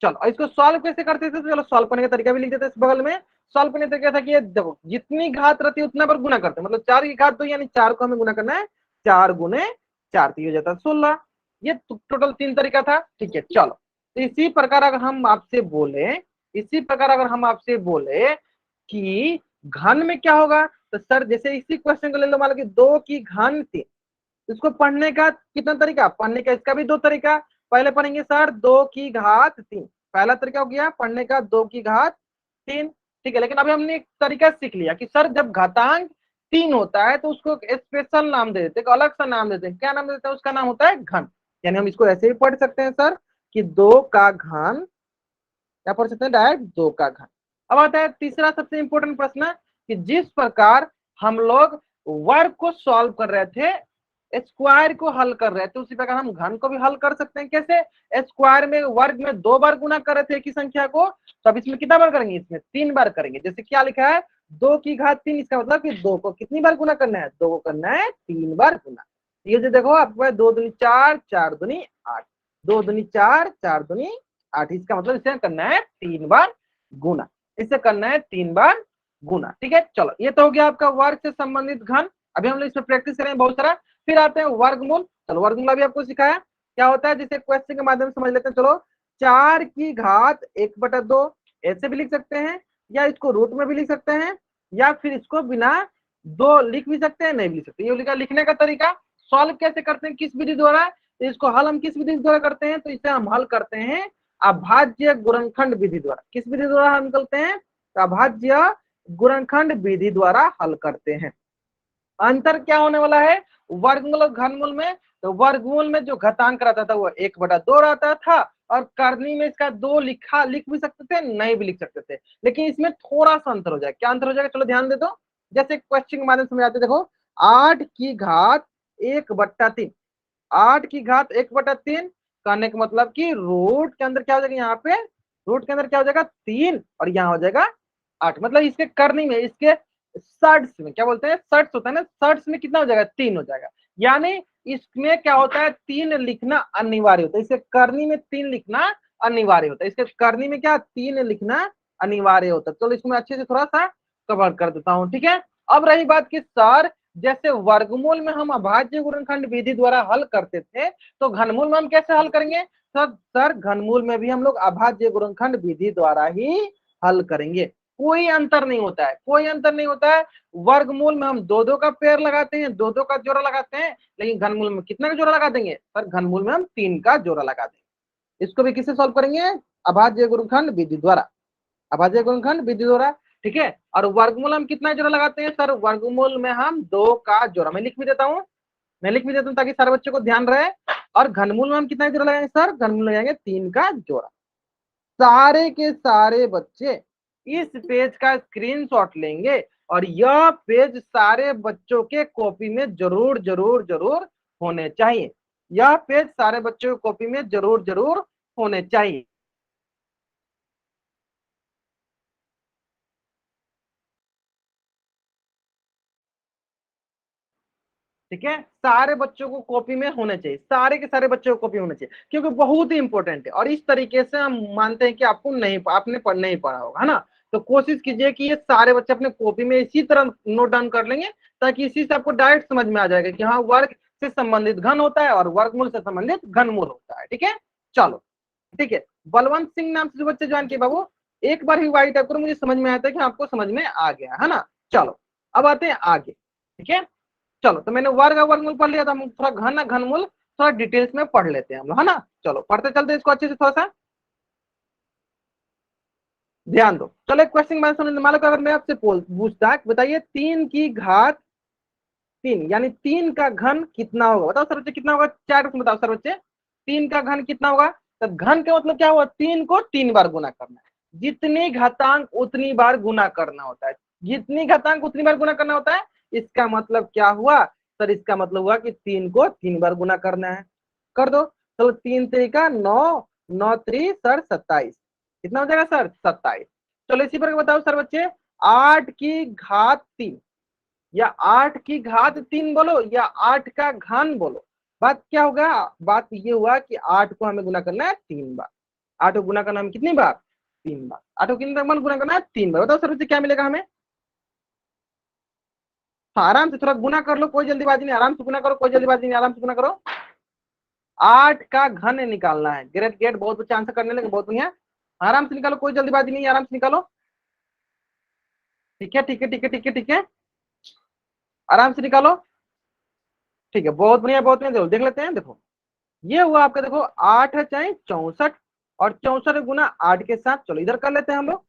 चलो, और इसको सॉल्व कैसे करते थे, तो चलो सॉल्व करने का तरीका भी लिख देते इस बगल में। सॉल्व करने का तरीका था कि ये देखो जितनी घात रहती है उतना पर गुना करते हैं, मतलब 4 की घात 2 यानी 4 को हमें गुना करना है, 4 गुने 4 तो ये हो जाता है 16। ये टोटल 3 तरीका था। ठीक है चलो, तो इसी प्रकार अगर हम आपसे बोले, इसी प्रकार अगर हम आपसे बोले कि घन में क्या होगा, तो सर जैसे इसी क्वेश्चन को ले लो, मान लो कि 2 की घन 3, इसको पढ़ने का कितना तरीका, पढ़ने का इसका भी 2 तरीका। पहले पढ़ेंगे सर 2 की घात 3, पहला तरीका हो गया पढ़ने का 2 की घात 3, ठीक है। लेकिन अभी हमने एक तरीका सीख लिया कि सर जब घातांक 3 होता है तो उसको एक स्पेशल नाम दे देते हैं, अलग सा नाम देते हैं। क्या नाम देते हैं? उसका नाम होता है घन। यानी हम इसको ऐसे ही पढ़ सकते हैं सर कि 2 का घन, क्या पढ़ सकते हैं डायरेक्ट 2 का घन। अब आता है तीसरा सबसे इंपॉर्टेंट प्रश्न कि जिस प्रकार हम लोग वर्ग को सॉल्व कर रहे थे, स्क्वायर को हल कर रहे थे, उसी प्रकार हम घन को भी हल कर सकते हैं। कैसे? स्क्वायर में वर्ग में 2 बार गुना कर रहे थे एक ही संख्या को, तो अब इसमें कितना बार करेंगे? इसमें 3 बार करेंगे। जैसे क्या लिखा है 2 की घात 3, इसका मतलब कि 2 को कितनी बार गुना करना है? 2 को करना है 3 बार गुना। ये जो देखो आपके पास 2 दूनी 4, 4 दूनी 8, 2 दूनी 4, 4 दूनी 8, इसका मतलब इसे करना है 3 बार गुना, इसे करना है 3 बार गुना। ठीक है, चलो ये तो हो गया आपका वर्ग से संबंधित घन। अभी हम लोग इसमें प्रैक्टिस करेंगे बहुत सारा। फिर आते हैं वर्गमूल। चलो वर्गमूल अभी आपको सिखाया क्या होता है, जैसे क्वेश्चन के माध्यम से समझ लेते हैं। चलो 4 की घात 1/2 ऐसे भी लिख सकते हैं, या इसको रूट में भी लिख सकते हैं, या फिर इसको बिना 2 लिख भी सकते हैं, नहीं भी लिख सकते। ये लिखने का तरीका सॉल्व कैसे करते हैं, किस विधि द्वारा, इसको हल हम किस विधि द्वारा करते हैं? तो इसे हम हल करते हैं अभाज्य गुणनखंड विधि द्वारा। किस विधि द्वारा हल करते हैं? तो अभाज्य गुणनखंड विधि द्वारा हल करते हैं। अंतर क्या होने वाला है वर्गमूल और घनमूल में? तो वर्गमूल में जो घातांक रहता था वो 1/2 रहता था, और करनी में इसका 2 लिख भी सकते थे, नहीं भी लिख सकते थे। लेकिन इसमें थोड़ा सा अंतर हो जाएगा। क्या अंतर हो जाएगा? चलो ध्यान दे दो। जैसे क्वेश्चन के माध्यम से समझाते, देखो 8 की घात 1/3, 8 की घात 1/3 करने का मतलब कि रूट के अंदर क्या हो जाएगा? यहाँ पे रूट के अंदर क्या हो जाएगा? 3, और यहाँ हो जाएगा 8। मतलब इसके करनी में, इसके सर्ट्स में, क्या बोलते हैं सर्ट्स होता है ना, सर्ट्स में कितना हो जाएगा? 3 हो जाएगा। यानी इसमें क्या होता है? 3 लिखना अनिवार्य होता है। इसके करनी में 3 लिखना अनिवार्य होता है। इसके करनी में क्या 3 लिखना अनिवार्य होता है। चलो इसमें अच्छे से थोड़ा सा कवर कर देता हूँ। ठीक है, अब रही बात कि सर जैसे वर्गमूल में हम अभाज्य गुणनखंड विधि द्वारा हल करते थे, तो घनमूल में हम कैसे हल करेंगे? सर घनमूल में भी हम लोग अभाज्य गुणनखंड विधि द्वारा ही हल करेंगे। कोई अंतर नहीं होता है, कोई अंतर नहीं होता है। वर्गमूल में हम 2-2 का पेयर लगाते हैं, 2-2 का जोड़ा लगाते हैं, लेकिन घनमूल में कितना का जोड़ा लगा देंगे? सर घनमूल में हम 3 का जोड़ा लगा देंगे। इसको भी किससे सॉल्व करेंगे? अभाज्य गुणनखंड विधि द्वारा, अभाज्य गुणनखंड विधि द्वारा। ठीक है, और वर्गमूल हम कितना जोड़ा लगाते हैं? सर वर्गमूल में हम 2 का जोड़ा, मैं लिख भी देता हूँ, ताकि सारे बच्चों को ध्यान रहे। और घनमूल में हम कितना जोड़ा लगाएंगे? सर घनमूल लगाएंगे 3 का जोड़ा। सारे के सारे बच्चे इस पेज का स्क्रीनशॉट लेंगे, और यह पेज सारे बच्चों के कॉपी में जरूर जरूर जरूर होने चाहिए। यह पेज सारे बच्चों की कॉपी में जरूर जरूर होने चाहिए। ठीक है, सारे बच्चों को कॉपी में होने चाहिए, सारे के सारे बच्चों को कॉपी होने चाहिए, क्योंकि बहुत ही इंपॉर्टेंट है। और इस तरीके से हम मानते हैं कि आपको नहीं पढ़ा होगा, है ना। तो कोशिश कीजिए कि ये सारे बच्चे अपने कॉपी में इसी तरह नोट डाउन कर लेंगे, ताकि इसी से आपको डायरेक्ट समझ में आ जाएगा कि हाँ वर्ग से संबंधित घन होता है और वर्गमूल से संबंधित घनमूल होता है। ठीक है, चलो ठीक है। बलवंत सिंह नाम से जो बच्चे ज्वाइन किए बाबू, एक बार ही वाइट टाइप करो, मुझे समझ में आता है कि आपको समझ में आ गया है ना। चलो अब आते हैं आगे। ठीक है, चलो तो मैंने वर्ग और वर्गमूल पढ़ लिया था, थोड़ा घन घनमूल थोड़ा डिटेल्स में पढ़ लेते हैं हम लोग, है ना। चलो पढ़ते चलते हैं इसको अच्छे से, थोड़ा सा ध्यान दो। चलो एक क्वेश्चन मैं समझ मान लो अगर मैं आपसे पूछता बताइए 3 की घात 3 यानी 3 का घन कितना होगा? बताओ सर बच्चे कितना होगा? 4 बताओ सर बच्चे, 3 का घन कितना होगा? तो घन का मतलब क्या हुआ? 3 को 3 बार गुना करना है। जितनी घातांक उतनी बार गुना करना होता है, जितनी घातांक उतनी बार गुना करना होता है। इसका मतलब क्या हुआ सर? इसका मतलब हुआ कि 3 को 3 बार गुना करना है। कर दो, चलो 3 तरीका 9, 9 3 सर 27, कितना हो जाएगा सर? 27। चलो इसी पर बताओ सर बच्चे 8 की घात 3, या 8 की घात 3 बोलो, या 8 का घन बोलो, बात क्या होगा? बात ये हुआ कि 8 को हमें गुना करना है 3 बार। 8 को गुना करना हम कितनी बार? 3 बार। 8 को कितनी बार गुना करना है? 3 बार। बताओ सर बच्चे क्या मिलेगा हमें? हाँ आराम से थोड़ा गुना कर लो, कोई जल्दीबाजी नहीं, आराम से गुना करो, कोई जल्दीबाजी नहीं, आराम से गुना करो। 8 का घन निकालना है। ग्रेट ग्रेट, बहुत बच्चे आंसर करने लगे, बहुत बढ़िया। आराम से निकालो, कोई जल्दीबाजी नहीं, आराम से निकालो। ठीक है ठीक है ठीक है ठीक है ठीक है, आराम से निकालो। ठीक है, बहुत बढ़िया बहुत बढ़िया। देख लेते हैं, देखो ये हुआ आपका, देखो 8 है चाहे 64, और 64 गुना 8 के साथ, चलो इधर कर लेते हैं हम लोग।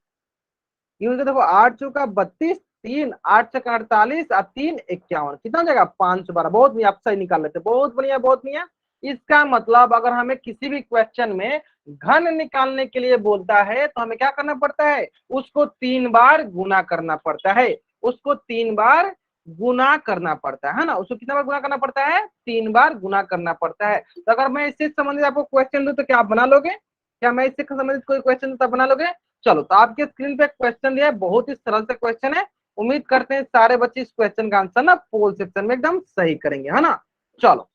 क्योंकि देखो 8 चौका 32, 3 8 चौका 48 और 3 51, कितना हो जाएगा 512। बहुत बढ़िया, आप सही निकाल लेते, बहुत बढ़िया बहुत बढ़िया। इसका मतलब अगर हमें किसी भी क्वेश्चन में घन निकालने के लिए बोलता है तो हमें क्या करना पड़ता है, उसको 3 बार गुना करना पड़ता है, उसको 3 बार गुना करना पड़ता है ना। उसको कितना बार गुना करना पड़ता है, 3 बार गुना करना पड़ता है। तो अगर मैं इससे संबंधित आपको क्वेश्चन दूं तो क्या आप बना लोगे? क्या मैं इससे संबंधित कोई क्वेश्चन दूं तो बना लोगे? चलो, तो आपके स्क्रीन पे क्वेश्चन दिया है, बहुत ही सरल सा क्वेश्चन है। उम्मीद करते हैं सारे बच्चे इस क्वेश्चन का आंसर ना पोल सेक्शन में एकदम सही करेंगे, है ना। चलो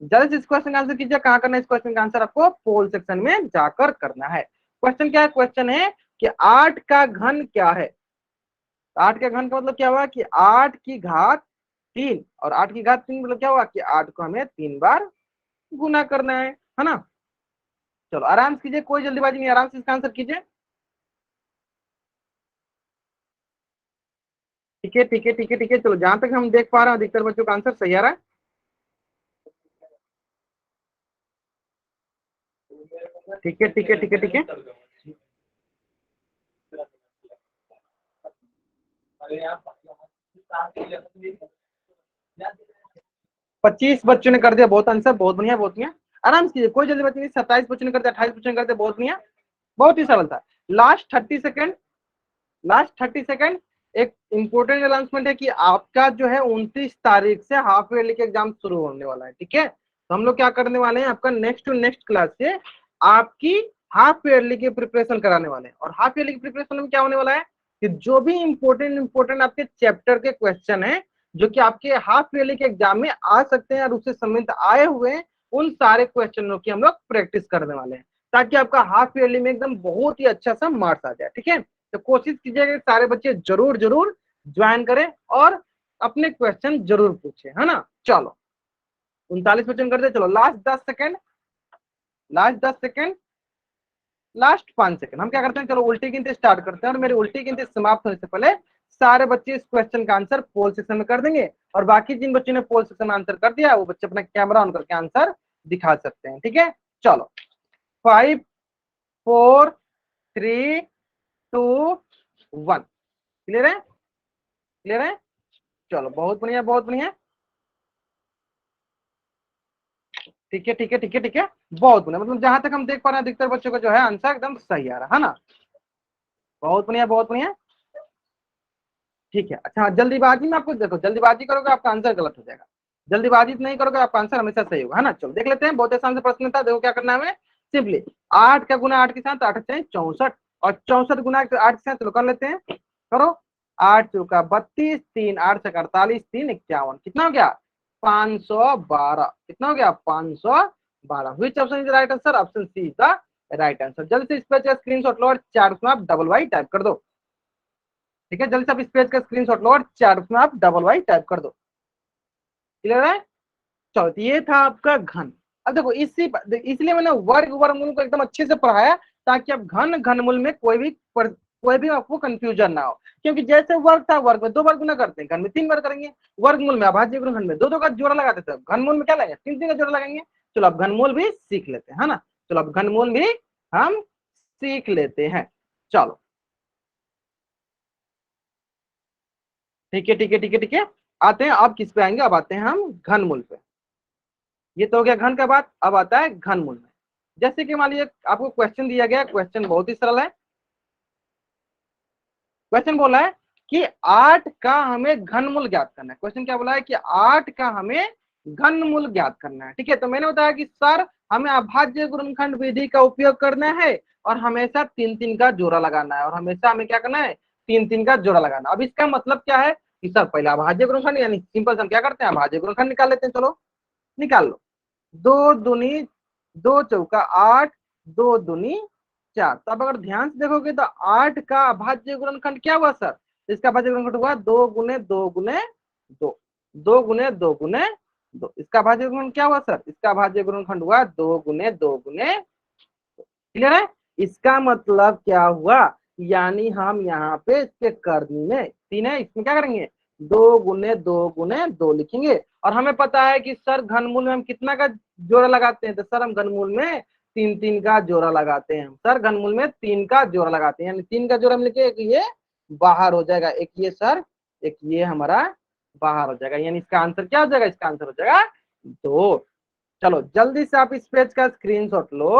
जल्दी से इस क्वेश्चन का आंसर कीजिए। कहाँ करना है इस क्वेश्चन का आंसर, आपको पोल सेक्शन में जाकर करना है। क्वेश्चन क्या है, क्वेश्चन है कि 8 का घन क्या है। 8 का घन का मतलब क्या हुआ कि 8 की घात 3, और 8 की घात 3 मतलब क्या हुआ कि 8 को हमें 3 बार गुना करना है ना। चलो आराम से कीजिए, कोई जल्दीबाजी नहीं, आराम से इसका आंसर कीजिए। ठीक है ठीक है ठीक है ठीक है। चलो जहां तक हम देख पा रहे हैं अधिकतर बच्चों का आंसर सही आ रहा है। ठीक है ठीक है ठीक है ठीक है। 25 बच्चों ने कर दिया, बहुत आंसर, बहुत बढ़िया बहुत बढ़िया। आराम से कीजिए, कोई जल्दीबाजी नहीं। 27 बच्चों ने कर दिया, 28 बच्चों ने कर दिया, बहुत बढ़िया, बहुत ही सरल था। Last 30 second, last 30 second. एक इंपॉर्टेंट अनाउंसमेंट है कि आपका जो है 29 तारीख से हाफ ईयरली के एग्जाम शुरू होने वाला है। ठीक है, तो हम लोग क्या करने वाले हैं, आपका नेक्स्ट टू नेक्स्ट क्लास से आपकी हाफ ईयरली की प्रिपरेशन कराने वाले हैं। और हाफ ईयरली की प्रिपरेशन में क्या होने वाला है कि जो भी इंपॉर्टेंट इंपॉर्टेंट आपके चैप्टर के क्वेश्चन है जो कि आपके हाफ ईयरली के एग्जाम में आ सकते हैं और उससे संबंधित आए हुए हैं, उन सारे क्वेश्चनों की हम लोग प्रैक्टिस करने वाले हैं, ताकि आपका हाफ ईयरली में एकदम बहुत ही अच्छा सा मार्क्स आ जाए। ठीक है, तो कोशिश कीजिएगा कि सारे बच्चे जरूर जरूर ज्वाइन करें और अपने क्वेश्चन जरूर पूछे, है ना। चलो 39 क्वेश्चन करते, चलो last 10 second, last 10 second, last 5 second. हम क्या करते हैं, चलो उल्टी गिनती स्टार्ट करते हैं, और मेरी उल्टी गिनती समाप्त होने से पहले सारे बच्चे इस क्वेश्चन का आंसर पोल सेक्शन में कर देंगे, और बाकी जिन बच्चों ने पोल सेक्शन में आंसर कर दिया वो बच्चे अपना कैमरा ऑन करके आंसर दिखा सकते हैं। ठीक है, चलो 5 4 3 2 1। क्लियर है, क्लियर है। चलो बहुत बढ़िया बहुत बढ़िया। ठीक है ठीक है ठीक है ठीक है, बहुत बढ़िया। मतलब जहां तक हम देख पा रहे हैं अधिकतर बच्चों का जो है आंसर एकदम सही आ रहा है ना। बहुत बढ़िया बहुत बढ़िया। ठीक है, अच्छा जल्दीबाजी में आपको, देखो जल्दीबाजी करोगे आपका आंसर गलत हो जाएगा, जल्दीबाजी नहीं करोगे आपका आंसर हमेशा सही होगा, है ना। चलो देख लेते हैं, बहुत आसान से प्रश्न था। देखो क्या करना है हमें, सिंपली 8 का गुना 8 के साथ, 8 से 64, और 64 गुना 8 के साथ, चलो कर लेते हैं, करो। 8 चौका 32, 3 8 से 48, 3 51, कितना हो गया 512। कितना हो गया 512। Which option is right answer, option C is the right answer. जल्दी से इस पेज का स्क्रीनशॉट लो और चार्ट में आप डबल वाई टाइप कर दो। ठीक है, जल्दी से आप इस पेज का स्क्रीनशॉट लो और चार्ट में आप डबल वाई टाइप कर दो। क्लियर है, चलो तो ये था आपका घन। अब देखो इसी इसलिए मैंने वर्ग वर्गमूल को एकदम अच्छे से पढ़ाया, ताकि आप घन घनमूल में कोई भी आपको कंफ्यूजन ना हो। क्योंकि जैसे वर्ग था, वर्ग में 2 बार गुना करते हैं, घन में 3 बार करेंगे। वर्गमूल में अभाज्य गुणनखंड में 2 2 का जोड़ा लगाते थे, घनमूल में क्या लगाएंगे 3 3 का जोड़ा लगाएंगे। चलो अब घनमूल भी सीख लेते हैं, है ना। चलो अब घनमूल भी हम सीख लेते हैं। चलो ठीक है ठीक है ठीक है ठीक है। आते हैं अब किस पे आएंगे, अब आते हैं हम घनमूल पे। ये तो हो गया घन का बात, अब आता है घनमूल में। जैसे कि मान लीजिए आपको क्वेश्चन दिया गया, क्वेश्चन बहुत ही सरल है। क्वेश्चन बोला है कि 8 का हमें घनमूल ज्ञात करना है। क्वेश्चन क्या बोला है कि 8 का हमें घनमूल ज्ञात करना है। ठीक है, तो मैंने बताया कि सर हमें अभाज्य गुणनखंड विधि का उपयोग करना है, और हमेशा 3 3 का जोड़ा लगाना है, और हमेशा हमें क्या करना है 3 3 का जोड़ा लगाना। अब इसका मतलब क्या है कि सर पहले अभाज्य गुणनखंड, यानी सिंपल हम क्या करते हैं अभाज्य गुणनखंड निकाल लेते हैं। चलो निकाल लो। 2 दूनी 2 चौका 8, 2 दूनी 4। तो अब अगर ध्यान से देखोगे तो 8 का अभाज्य गुणनखंड क्या हुआ सर, इसका अभाज्य गुणनखंड हुआ 2 गुने 2 गुने 2, 2 गुने 2 गुने 2। इसका अभाज्य गुणनखंड क्या हुआ सर, इसका अभाज्य गुणनखंड हुआ 2 गुने 2 गुने। क्लियर है, इसका मतलब क्या हुआ, यानी हम यहाँ पे इसके करनी में 3 है, इसमें क्या करेंगे 2 गुने 2 गुने 2 लिखेंगे। और हमें पता है कि सर घनमूल में हम कितना का जोड़ा लगाते हैं, तो सर हम घनमूल में तीन तीन का जोड़ा लगाते हैं सर, घनमूल में तीन का जोड़ा लगाते हैं, यानी तीन का जोड़ा मिलके एक ये बाहर हो जाएगा, एक ये सर, एक ये हमारा बाहर हो जाएगा, यानी इसका आंसर क्या हो जाएगा, इसका आंसर हो जाएगा 2। चलो जल्दी से आप इस पेज का स्क्रीनशॉट लो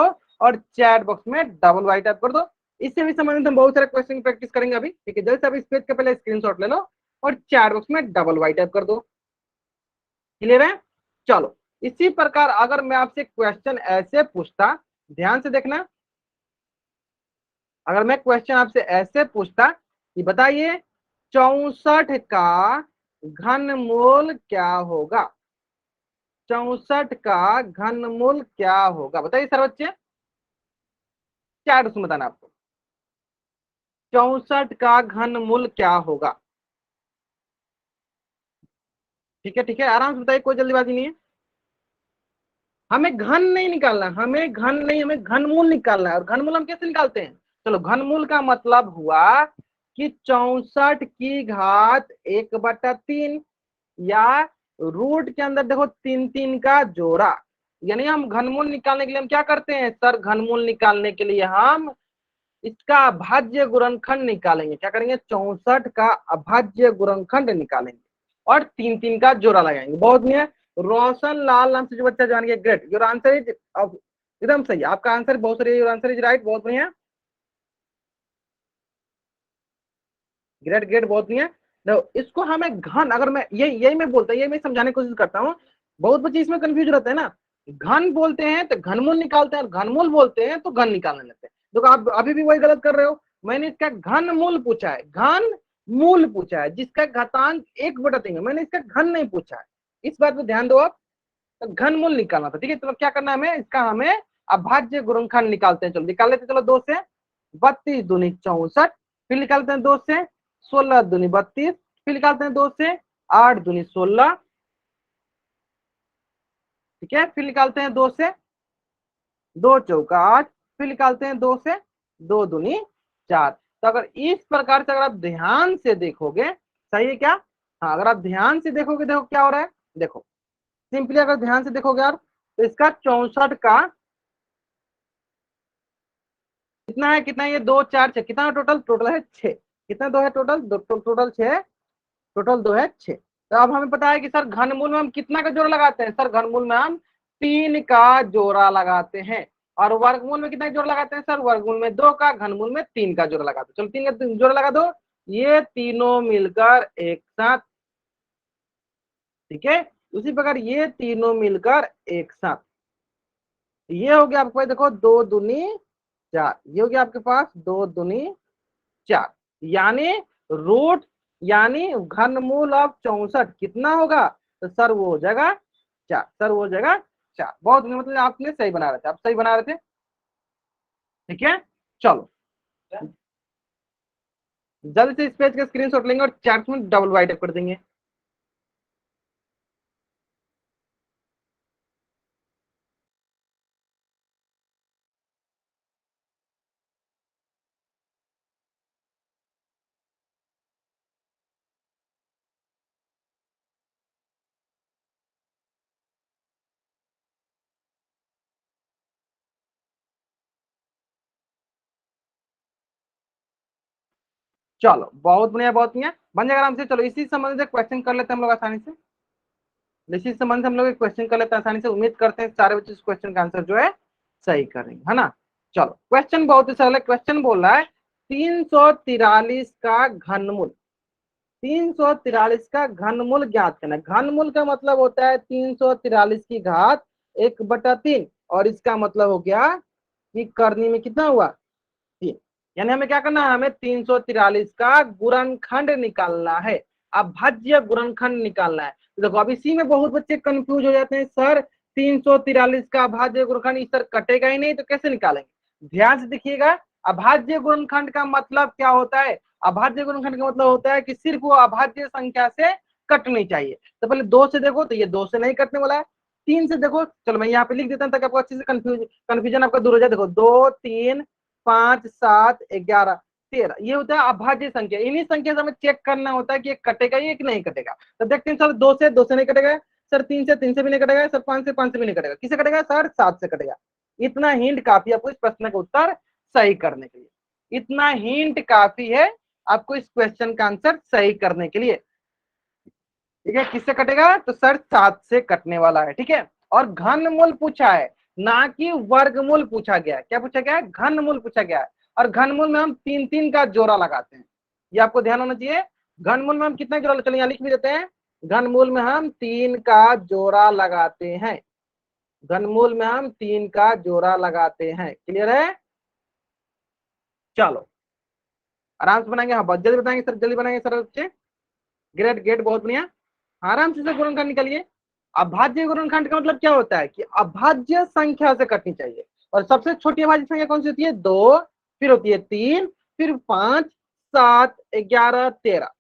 और चैट बॉक्स में डबल वाई टाइप कर दो। इससे भी संबंधित हम बहुत सारे क्वेश्चन की प्रैक्टिस करेंगे अभी, ठीक है। जल्दी से आप इस पेज का पहले स्क्रीनशॉट ले लो और चैट बॉक्स में डबल वाई टाइप कर दो। क्लियर है? चलो इसी प्रकार अगर मैं आपसे क्वेश्चन ऐसे पूछता, ध्यान से देखना, अगर मैं क्वेश्चन आपसे ऐसे पूछता कि बताइए 64 का घनमूल क्या होगा, 64 का घनमूल क्या होगा, बताइए सर बच्चे, क्या उसमें बताना आपको, 64 का घनमूल क्या होगा। ठीक है आराम से बताइए, कोई जल्दीबाजी नहीं है। हमें घन नहीं निकालना, हमें घन नहीं, हमें घनमूल निकालना है। और घनमूल हम कैसे निकालते हैं, चलो घनमूल का मतलब हुआ कि 64 की घात 1/3 या रूट के अंदर देखो तीन तीन का जोड़ा, यानी हम घनमूल निकालने के लिए हम क्या करते हैं सर, घनमूल निकालने के लिए हम इसका अभाज्य गुणनखंड निकालेंगे, क्या करेंगे 64 का अभाज्य गुणनखंड निकालेंगे और तीन तीन का जोड़ा लगाएंगे। बहुत बढ़िया, रोशन लाल नाम से जो बच्चा जान गया, ग्रेट, योर आंसर इज एकदम सही, आपका आंसर बहुत सही, योर आंसर इज राइट, बहुत बढ़िया, ग्रेट ग्रेट, बहुत बढ़िया। देखो इसको हमें घन, अगर मैं यही मैं बोलता हूँ, यही मैं समझाने की कोशिश करता हूँ, बहुत बच्चे इसमें कंफ्यूज रहते हैं ना, घन बोलते हैं तो घनमूल निकालते हैं, और घनमूल बोलते हैं तो घन निकालने लगते हैं। देखो आप अभी भी वही गलत कर रहे हो, मैंने इसका घन मूल पूछा है, घन मूल पूछा है जिसका घातांक 1/3 है, मैंने इसका घन नहीं पूछा है, इस बात पे ध्यान दो आप। तो घन मूल निकालना था, ठीक है, तो क्या करना है हमें, इसका हमें अभाज्य गुणनखंड निकालते हैं, चलो निकाल लेते, चलो 2 से 32 दूनी 64, फिर निकालते हैं 2 से 16 दूनी 32, फिर निकालते हैं 2 से 8 दूनी 16, ठीक है, फिर निकालते हैं 2 से 2 चौका 8, फिर निकालते हैं 2 से 2 दूनी 4। तो अगर इस प्रकार से अगर आप ध्यान से देखोगे, सही है क्या, हाँ अगर आप ध्यान से देखोगे, देखो क्या हो रहा है, देखो सिंपली अगर ध्यान से देखोगे यार, तो इसका 64 का कितना है, कितना है ये 2 4 6, कितना टोटल, टोटल है 6, कितना 2 है टोटल, टोटल 6, टोटल 2 है 6। तो अब हमें पता है कि सर घनमूल में हम कितना का जोड़ा लगाते हैं, सर घनमूल में हम 3 का जोड़ा लगाते हैं, और वर्गमूल में कितना का जोड़ा लगाते हैं सर, वर्गमूल में 2 का, घनमूल में 3 का जोड़ा लगाते हैं। चलो 3 का जोड़ा लगा दो, ये तीनों मिलकर एक साथ, ठीक है, उसी प्रकार ये तीनों मिलकर एक साथ, ये हो गया आपको, देखो 2 दूनी 4, ये हो गया आपके पास 2 दूनी 4, यानी रूट, यानी घनमूल ऑफ 64 कितना होगा, तो सर वो हो जाएगा 4, सर वो हो जाएगा 4। बहुत मतलब आपने सही बना रहे थे, आप सही बना रहे थे, ठीक है। चलो जल्दी से इस पेज का स्क्रीनशॉट लेंगे और चैट में डबल वाइट कर देंगे। चलो बहुत बढ़िया, बहुत बढ़िया, बन जाएगा आराम से। चलो इसी संबंधित क्वेश्चन कर लेते हैं हम लोग आसानी से, इसी संबंध हम लोग एक क्वेश्चन कर लेते हैं आसानी से, उम्मीद करते हैं सारे बच्चे इस क्वेश्चन का आंसर जो है सही करेंगे, है ना। चलो क्वेश्चन बहुत ही सरल है, क्वेश्चन बोल रहा है 343 का घनमूल, 343 का घनमूल ज्ञात करना। घनमूल का मतलब होता है 343 की घात 1/3, और इसका मतलब हो गया कि करनी में कितना हुआ 3, यानी हमें क्या करना है, हमें 343 का गुणनखंड निकालना है, अभाज्य गुणनखंड निकालना है। तो देखो अब इसी में बहुत बच्चे कंफ्यूज हो जाते हैं, सर 343 का अभाज्य गुणनखंड इस सर कटेगा ही नहीं तो कैसे निकालेंगे, ध्यान से देखिएगा, अभाज्य गुणनखंड का मतलब क्या होता है, अभाज्य गुणनखंड का मतलब होता है कि सिर्फ वो अभाज्य संख्या से कटनी चाहिए। तो पहले 2 से देखो, तो ये 2 से नहीं कटने वाला है, 3 से देखो, चलो मैं यहाँ पे लिख देता हूँ ताकि आपको अच्छे से कंफ्यूजन आपका दूर हो जाए। देखो 2 3 5 7 11 13, ये होता है अभाज्य संख्या, इन्हीं संख्या से हमें चेक करना होता है कि एक कटेगा या कि नहीं कटेगा। तो देखते हैं सर 2 से नहीं कटेगा, सर 3 से भी नहीं कटेगा, सर 5 से भी नहीं कटेगा, किसे कटेगा सर 7 से कटेगा, इतना हिंट काफी आपको इस प्रश्न का उत्तर सही करने के लिए, इतना हिंट काफी है आपको इस क्वेश्चन का आंसर सही करने के लिए। ठीक है, किससे कटेगा? तो सर 7 से कटने वाला है। ठीक है, और घनमूल पूछा है, ना कि वर्गमूल पूछा गया है। क्या पूछा गया है? घनमूल पूछा गया है। और घनमूल में हम 3-3 का जोड़ा लगाते हैं, ये आपको ध्यान होना चाहिए। घनमूल में हम कितना जोड़ा, चलिए यहाँ लिख भी देते हैं। घनमूल में हम 3 का जोड़ा लगाते हैं, घनमूल में हम 3 का जोड़ा लगाते हैं। क्लियर है? चलो आराम से बनाएंगे। हाँ बहुत जल्दी बताएंगे सर, जल्दी बनाएंगे सर बच्चे। ग्रेट ग्रेट, बहुत बढ़िया। आराम से गुणनखंड निकालिए। अभाज्य गुणनखंड का मतलब क्या होता है कि अभाज्य संख्या से कटनी चाहिए। और सबसे छोटी अभाज्य संख्या कौन सी होती है? 2, फिर होती है 3, फिर 5, 7, 11, 13।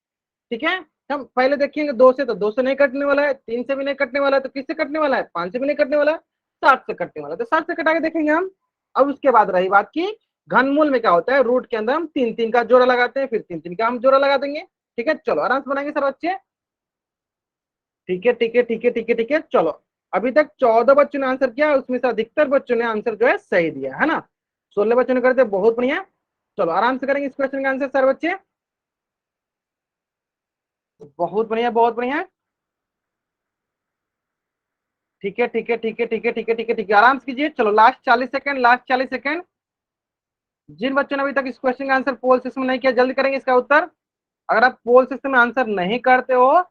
ठीक है, हम पहले देखेंगे 2 से, तो 2 से नहीं कटने वाला है, 3 से भी नहीं कटने वाला है, तो किससे कटने वाला है? 5 से भी नहीं कटने वाला है, 7 से कटने वाला है, तो 7 से कटा के देखेंगे हम। अब उसके बाद रही बात की घनमूल में क्या होता है, रूट के अंदर हम 3-3 का जोड़ा लगाते हैं, फिर 3-3 का हम जोड़ा लगा देंगे। ठीक है, चलो आराम से बनाएंगे सर बच्चे। ठीक है ठीक है ठीक है ठीक है ठीक है, चलो अभी तक 14 बच्चों ने आंसर किया, उसमें से अधिकतर बच्चों ने आंसर जो है सही दिया है ना। 16 बच्चों ने करते, बहुत बढ़िया। चलो आराम से करेंगे इस क्वेश्चन का आंसर सर बच्चे। बहुत बढ़िया बहुत बढ़िया। ठीक है ठीक है ठीक है ठीक है ठीक है ठीक है ठीक है, आराम से कीजिए। चलो लास्ट 40 सेकंड, लास्ट 40 सेकंड। जिन बच्चों ने अभी तक इस क्वेश्चन का आंसर पोल सिस्टम में नहीं किया, जल्दी करेंगे इसका उत्तर। अगर आप पोल सिस्टम में आंसर नहीं करते हो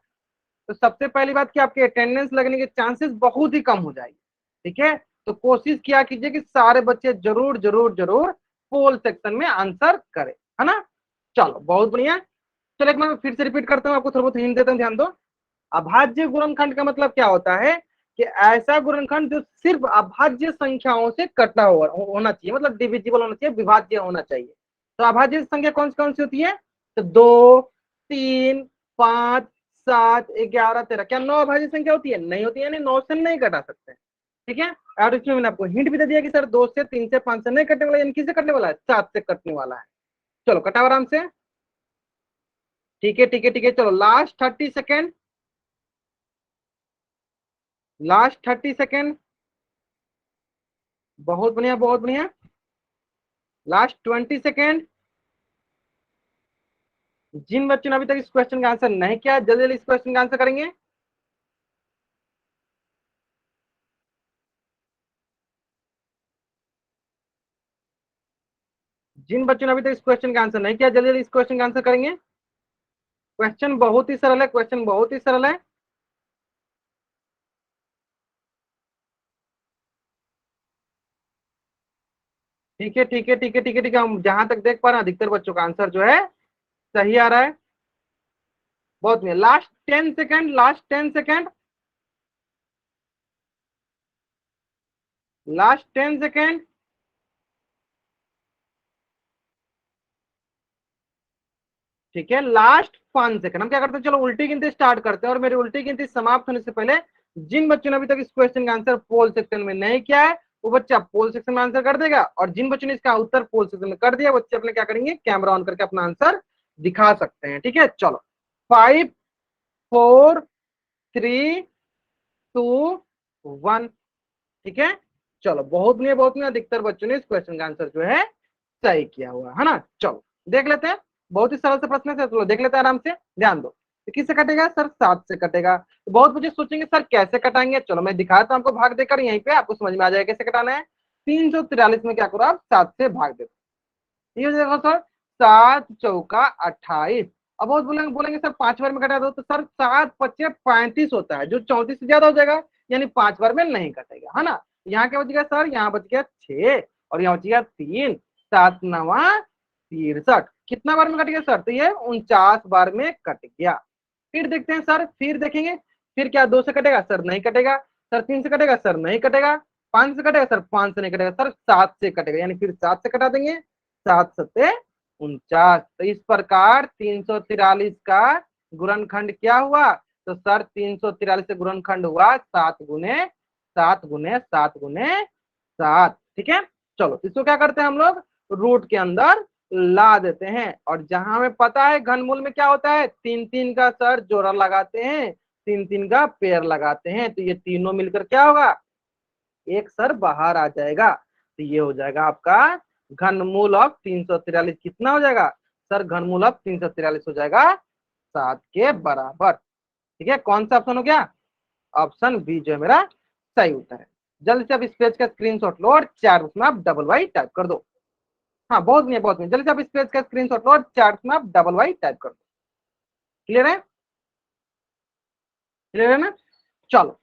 तो सबसे पहली बात कि आपके अटेंडेंस लगने के चांसेस बहुत ही कम हो जाएगी। ठीक है, तो कोशिश किया कीजिए कि सारे बच्चे जरूर जरूर जरूर पोल सेक्शन में आंसर करें, है ना। चलो बहुत बढ़िया। चलो एक बार मैं फिर से रिपीट करता हूँ, आपको थोड़ा बहुत हिंट देता हूँ, ध्यान दो। अभाज्य गुणनखंड का मतलब क्या होता है कि ऐसा गुणनखंड जो सिर्फ अभाज्य संख्याओं से कटा होना चाहिए, मतलब डिविजिबल होना चाहिए, विभाज्य होना चाहिए। तो अभाज्य संख्या कौन सी होती है? तो 2, 3, 5, 7, 11, 13। क्या 9 अभाज्य संख्या होती है? नहीं होती है, यानी 9 से नहीं कटा सकते। ठीक है, और इसमें मैंने आपको हिंट भी दे दिया कि सर 2 से, 3 से, 5 से नहीं कटने वाला, यानी किससे कटने वाला है? 7 से कटने वाला है। चलो कटा आराम से। ठीक है ठीक है ठीक है, चलो लास्ट 30 सेकेंड, लास्ट 30 सेकेंड। बहुत बढ़िया बहुत बढ़िया। Last 20 second. जिन बच्चों ने अभी तक इस क्वेश्चन का आंसर नहीं किया, जल्दी जल्दी इस क्वेश्चन का आंसर करेंगे। जिन बच्चों ने अभी तक इस क्वेश्चन का आंसर नहीं किया, जल्दी जल्दी इस क्वेश्चन का आंसर करेंगे। क्वेश्चन बहुत ही सरल है, क्वेश्चन बहुत ही सरल है। ठीक है ठीक है ठीक है ठीक है ठीक है, हम जहां तक देख पा रहे हैं अधिकतर बच्चों का आंसर जो है सही आ रहा है। बहुत बढ़िया, last 10 second, last 10 second, last 10 second. ठीक है, लास्ट 5 सेकंड। हम क्या करते हैं, चलो उल्टी गिनती स्टार्ट करते हैं, और मेरी उल्टी गिनती समाप्त होने से पहले जिन बच्चों ने अभी तक इस क्वेश्चन का आंसर पोल सेक्शन में नहीं किया है, वो बच्चा पोल सेक्शन में आंसर कर देगा, और जिन बच्चों ने इसका उत्तर पोल सेक्शन में कर दिया, बच्चे अपने क्या करेंगे, कैमरा ऑन करके अपना आंसर दिखा सकते हैं। ठीक है, चलो 5, 4, 3, 2, 1। ठीक है, चलो बहुत नहीं अधिकतर बच्चों ने इस क्वेश्चन का आंसर जो है सही किया हुआ है ना। चलो देख लेते हैं, बहुत ही सरल से प्रश्न है, चलो देख लेते हैं आराम से, ध्यान दो। तो किससे कटेगा सर? 7 से कटेगा। तो बहुत बच्चे सोचेंगे सर कैसे कटाएंगे, चलो मैं दिखाता हूं आपको, भाग देकर यहीं पे आपको समझ में आ जाएगा कैसे कटाना है। 343 में क्या करो आप, 7 से भाग दो। ये देखो सर, 7 चौका 28। अब बहुत बोलेंगे बोलेंगे सर 5 बार में कटा दो, तो सर 7 पच्चे 35 होता है, जो 34 से ज्यादा हो जाएगा, यानी 5 बार में नहीं कटेगा, है ना। यहाँ क्या बच गया सर? यहाँ बच गया 6, और यहाँ बच गया 3। 7 9 63, कितना बार में कट गया सर? तो ये 49 बार में कट गया। फिर देखते हैं सर, फिर देखेंगे, फिर क्या 2 से कटेगा सर? नहीं कटेगा। सर 3 से कटेगा सर? नहीं कटेगा। 5 से कटेगा सर? 5 से नहीं कटेगा सर, 7 से कटेगा, यानी फिर 7 से कटा देंगे। 7 7 49। तो इस प्रकार 343 का गुणनखंड क्या हुआ? तो सर 343 से गुणनखंड हुआ 7 गुने 7 गुने 7 गुने 7। ठीक है, चलो इसको क्या करते हैं हम लोग, रूट के अंदर ला देते हैं, और जहां हमें पता है घनमूल में क्या होता है, 3-3 का सर जोड़ा लगाते हैं, 3-3 का पेयर लगाते हैं, तो ये तीनों मिलकर क्या होगा, एक सर बाहर आ जाएगा। तो ये हो जाएगा आपका घनमूल ऑफ 343। कितना हो जाएगा सर? घनमूल ऑफ 343 हो जाएगा 7 के बराबर। ठीक है, कौन सा ऑप्शन हो गया? ऑप्शन बी जो है मेरा सही उत्तर है। जल्दी से आप इस पेज का स्क्रीनशॉट लो और चार्ट में आप डबल वाई टाइप कर दो। हाँ बहुत नहीं, बहुत नहीं, जल्दी से आप इस पेज का स्क्रीनशॉट लो और चार्ट में आप डबल वाई टाइप कर दो। क्लियर है? क्लियर है ना? चलो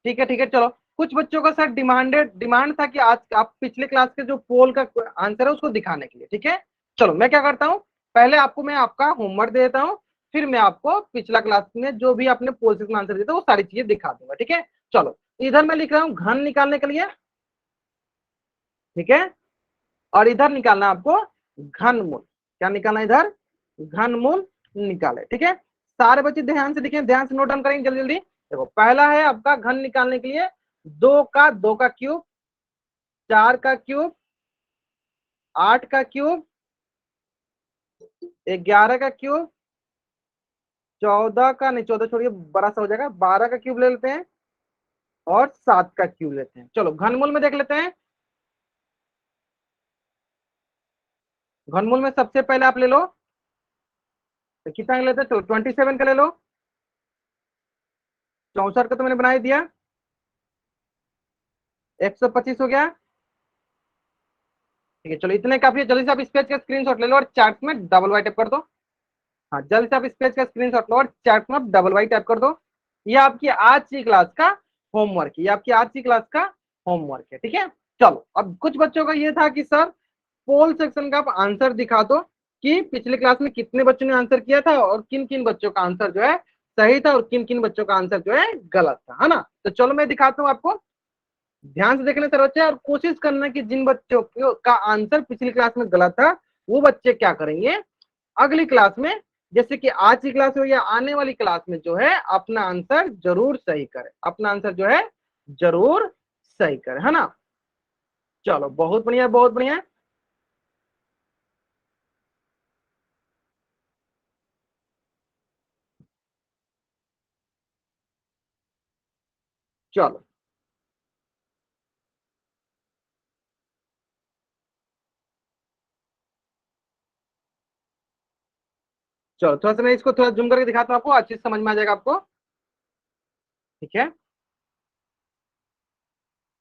ठीक है, ठीक है। चलो, कुछ बच्चों का सर डिमांड था कि आज आप पिछले क्लास के जो पोल का आंसर है उसको दिखाने के लिए। ठीक है, चलो मैं क्या करता हूँ, पहले आपको मैं आपका होमवर्क दे देता हूँ, फिर मैं आपको पिछला क्लास में जो भी आपने पोल से आंसर दिया था वो सारी चीजें दिखा दूंगा। ठीक है, चलो इधर मैं लिख रहा हूँ घन निकालने के लिए। ठीक है, और इधर निकालना आपको घनमूल। क्या निकालना? इधर घनमूल निकाले। ठीक है, सारे बच्चे ध्यान से लिखें, ध्यान से नोट डाउन करेंगे जल्दी जल्दी। देखो पहला है आपका घन निकालने के लिए 2 का क्यूब, 4 का क्यूब, 8 का क्यूब, 11 का क्यूब, 14 का नहीं, 14 छोड़िए बड़ा सा हो जाएगा, 12 का क्यूब ले लेते हैं और 7 का क्यूब लेते हैं। चलो घनमूल में देख लेते हैं। घनमूल में सबसे पहले आप ले लो, तो कितना लेते हैं? चलो 27 का ले लो। 64 का तो मैंने बना ही दिया। 125 हो गया। ठीक है, चलो इतने काफी है। जल्दी से आप इस पेज का स्क्रीनशॉट ले लो और चार्ट में डबल वाई टाइप कर दो। हाँ जल्दी से आप इस पेज का स्क्रीनशॉट लो और चार्ट में आप डबल वाई टाइप कर दो। ये आपकी आज की क्लास का होमवर्क है, ये आपकी आज की क्लास का होमवर्क है। ठीक है, चलो अब कुछ बच्चों का ये था कि सर पोल सेक्शन का आप आंसर दिखा दो कि पिछले क्लास में कितने बच्चों ने आंसर किया था और किन किन बच्चों का आंसर जो है सही था और किन किन बच्चों का आंसर जो है गलत था, है ना? तो चलो मैं दिखाता हूँ आपको, ध्यान से देखने सर बच्चे, और कोशिश करना कि जिन बच्चों का आंसर पिछली क्लास में गलत था वो बच्चे क्या करेंगे अगली क्लास में, जैसे कि आज की क्लास में या आने वाली क्लास में जो है अपना आंसर जरूर सही करे, अपना आंसर जो है जरूर सही करे, है ना? चलो बहुत बढ़िया, बहुत बढ़िया। चलो चलो थोड़ा सा मैं इसको थोड़ा जूम करके दिखाता हूँ आपको, अच्छे से समझ में आ जाएगा आपको। ठीक है,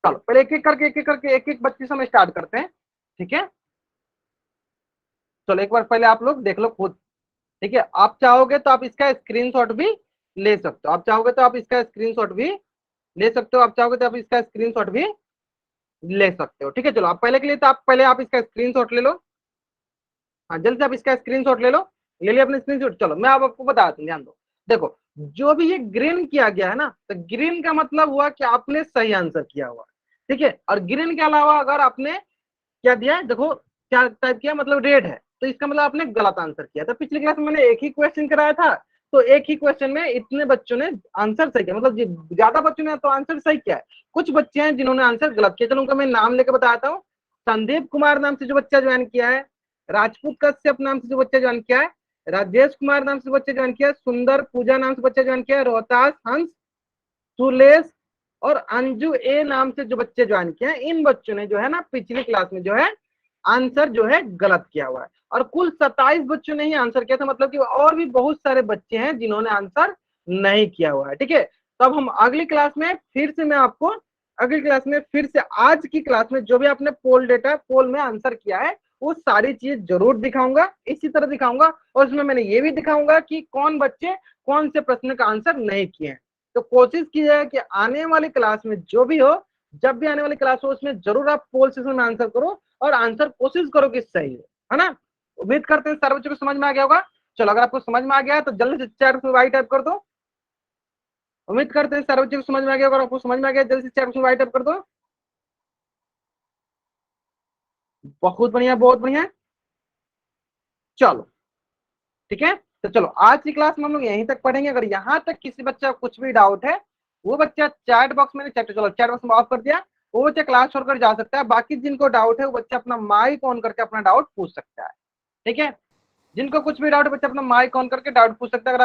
चलो पहले एक एक बच्चे से हम स्टार्ट करते हैं। ठीक है, चलो एक बार पहले आप लोग देख लो खुद। ठीक है, आप चाहोगे तो आप इसका स्क्रीनशॉट भी ले सकते हो, आप चाहोगे तो आप इसका स्क्रीनशॉट भी ले सकते हो, आप चाहोगे तो आप इसका स्क्रीनशॉट भी ले सकते हो। ठीक है, चलो आप पहले के लिए तो आप पहले आप इसका स्क्रीनशॉट ले लो। हाँ जल्दी से आप इसका स्क्रीनशॉट ले लो। ले लिया अपने स्क्रीनशॉट? चलो मैं अब आपको बताता हूँ, ध्यान दो। देखो जो भी ये ग्रीन किया गया है ना, तो ग्रीन का मतलब हुआ कि आपने सही आंसर किया हुआ। ठीक है, और ग्रीन के अलावा अगर आपने क्या दिया है, देखो क्या टाइप किया, मतलब रेड है, तो इसका मतलब आपने गलत आंसर किया। तो पिछली क्लास में मैंने एक ही क्वेश्चन कराया था, तो एक ही क्वेश्चन में इतने बच्चों ने आंसर सही किया, मतलब ज्यादा बच्चों ने तो आंसर सही किया है, कुछ बच्चे हैं जिन्होंने आंसर गलत किया। चलो उनका मैं नाम लेकर बताता हूँ। संदीप कुमार नाम से जो बच्चा ज्वाइन किया है, राजपूत कश्यप नाम से जो बच्चा ज्वाइन किया है, राजेश कुमार नाम से बच्चा ज्वाइन किया है, सुंदर पूजा नाम से बच्चा ज्वाइन किया है, रोहतास हंस, सुलेश और अंजू ए नाम से जो बच्चे ज्वाइन किए हैं, इन बच्चों ने जो है ना पिछली क्लास में जो है आंसर जो है गलत किया हुआ है। और कुल 27 बच्चों ने ही आंसर किया था, मतलब कि और भी बहुत सारे बच्चे हैं जिन्होंने आंसर नहीं किया हुआ है। ठीक है, तो अब हम अगली क्लास में फिर से मैं आपको अगली क्लास में फिर से आज की क्लास में जो भी आपने पोल डेटा पोल में आंसर किया है वो सारी चीज जरूर दिखाऊंगा, इसी तरह दिखाऊंगा। और उसमें मैंने ये भी दिखाऊंगा कि कौन बच्चे कौन से प्रश्न का आंसर नहीं किए हैं। तो कोशिश की जाए कि आने वाली क्लास में जो भी हो, जब भी आने वाली क्लास हो उसमें जरूर आप पोल सेशन में आंसर करो और आंसर कोशिश करो कि सही है ना? उम्मीद करते हैं सारे बच्चों को समझ में आ गया होगा। चलो अगर आपको समझ में आ गया तो जल्दी से चैट में वाई टाइप कर दो। उम्मीद करते हैं सारे बच्चों को समझ में आ गया, अगर आपको समझ में आ गया जल्दी से चैट में वाई टाइप कर दो। बहुत बढ़िया, बहुत बढ़िया। चलो ठीक है, तो चलो आज की क्लास में हम लोग यहीं तक पढ़ेंगे। अगर यहाँ तक किसी बच्चा को कुछ भी डाउट है, वो बच्चा चैट बॉक्स में चलो चैट बॉक्स में ऑफ कर दिया, वो बच्चा क्लास छोड़कर जा सकता है। बाकी जिनको डाउट है वो बच्चा अपना माइक ऑन करके अपना डाउट पूछ सकता है। ठीक है, जिनको कुछ भी डाउट है बच्चा अपना माइक ऑन करके डाउट पूछ सकता है। अगर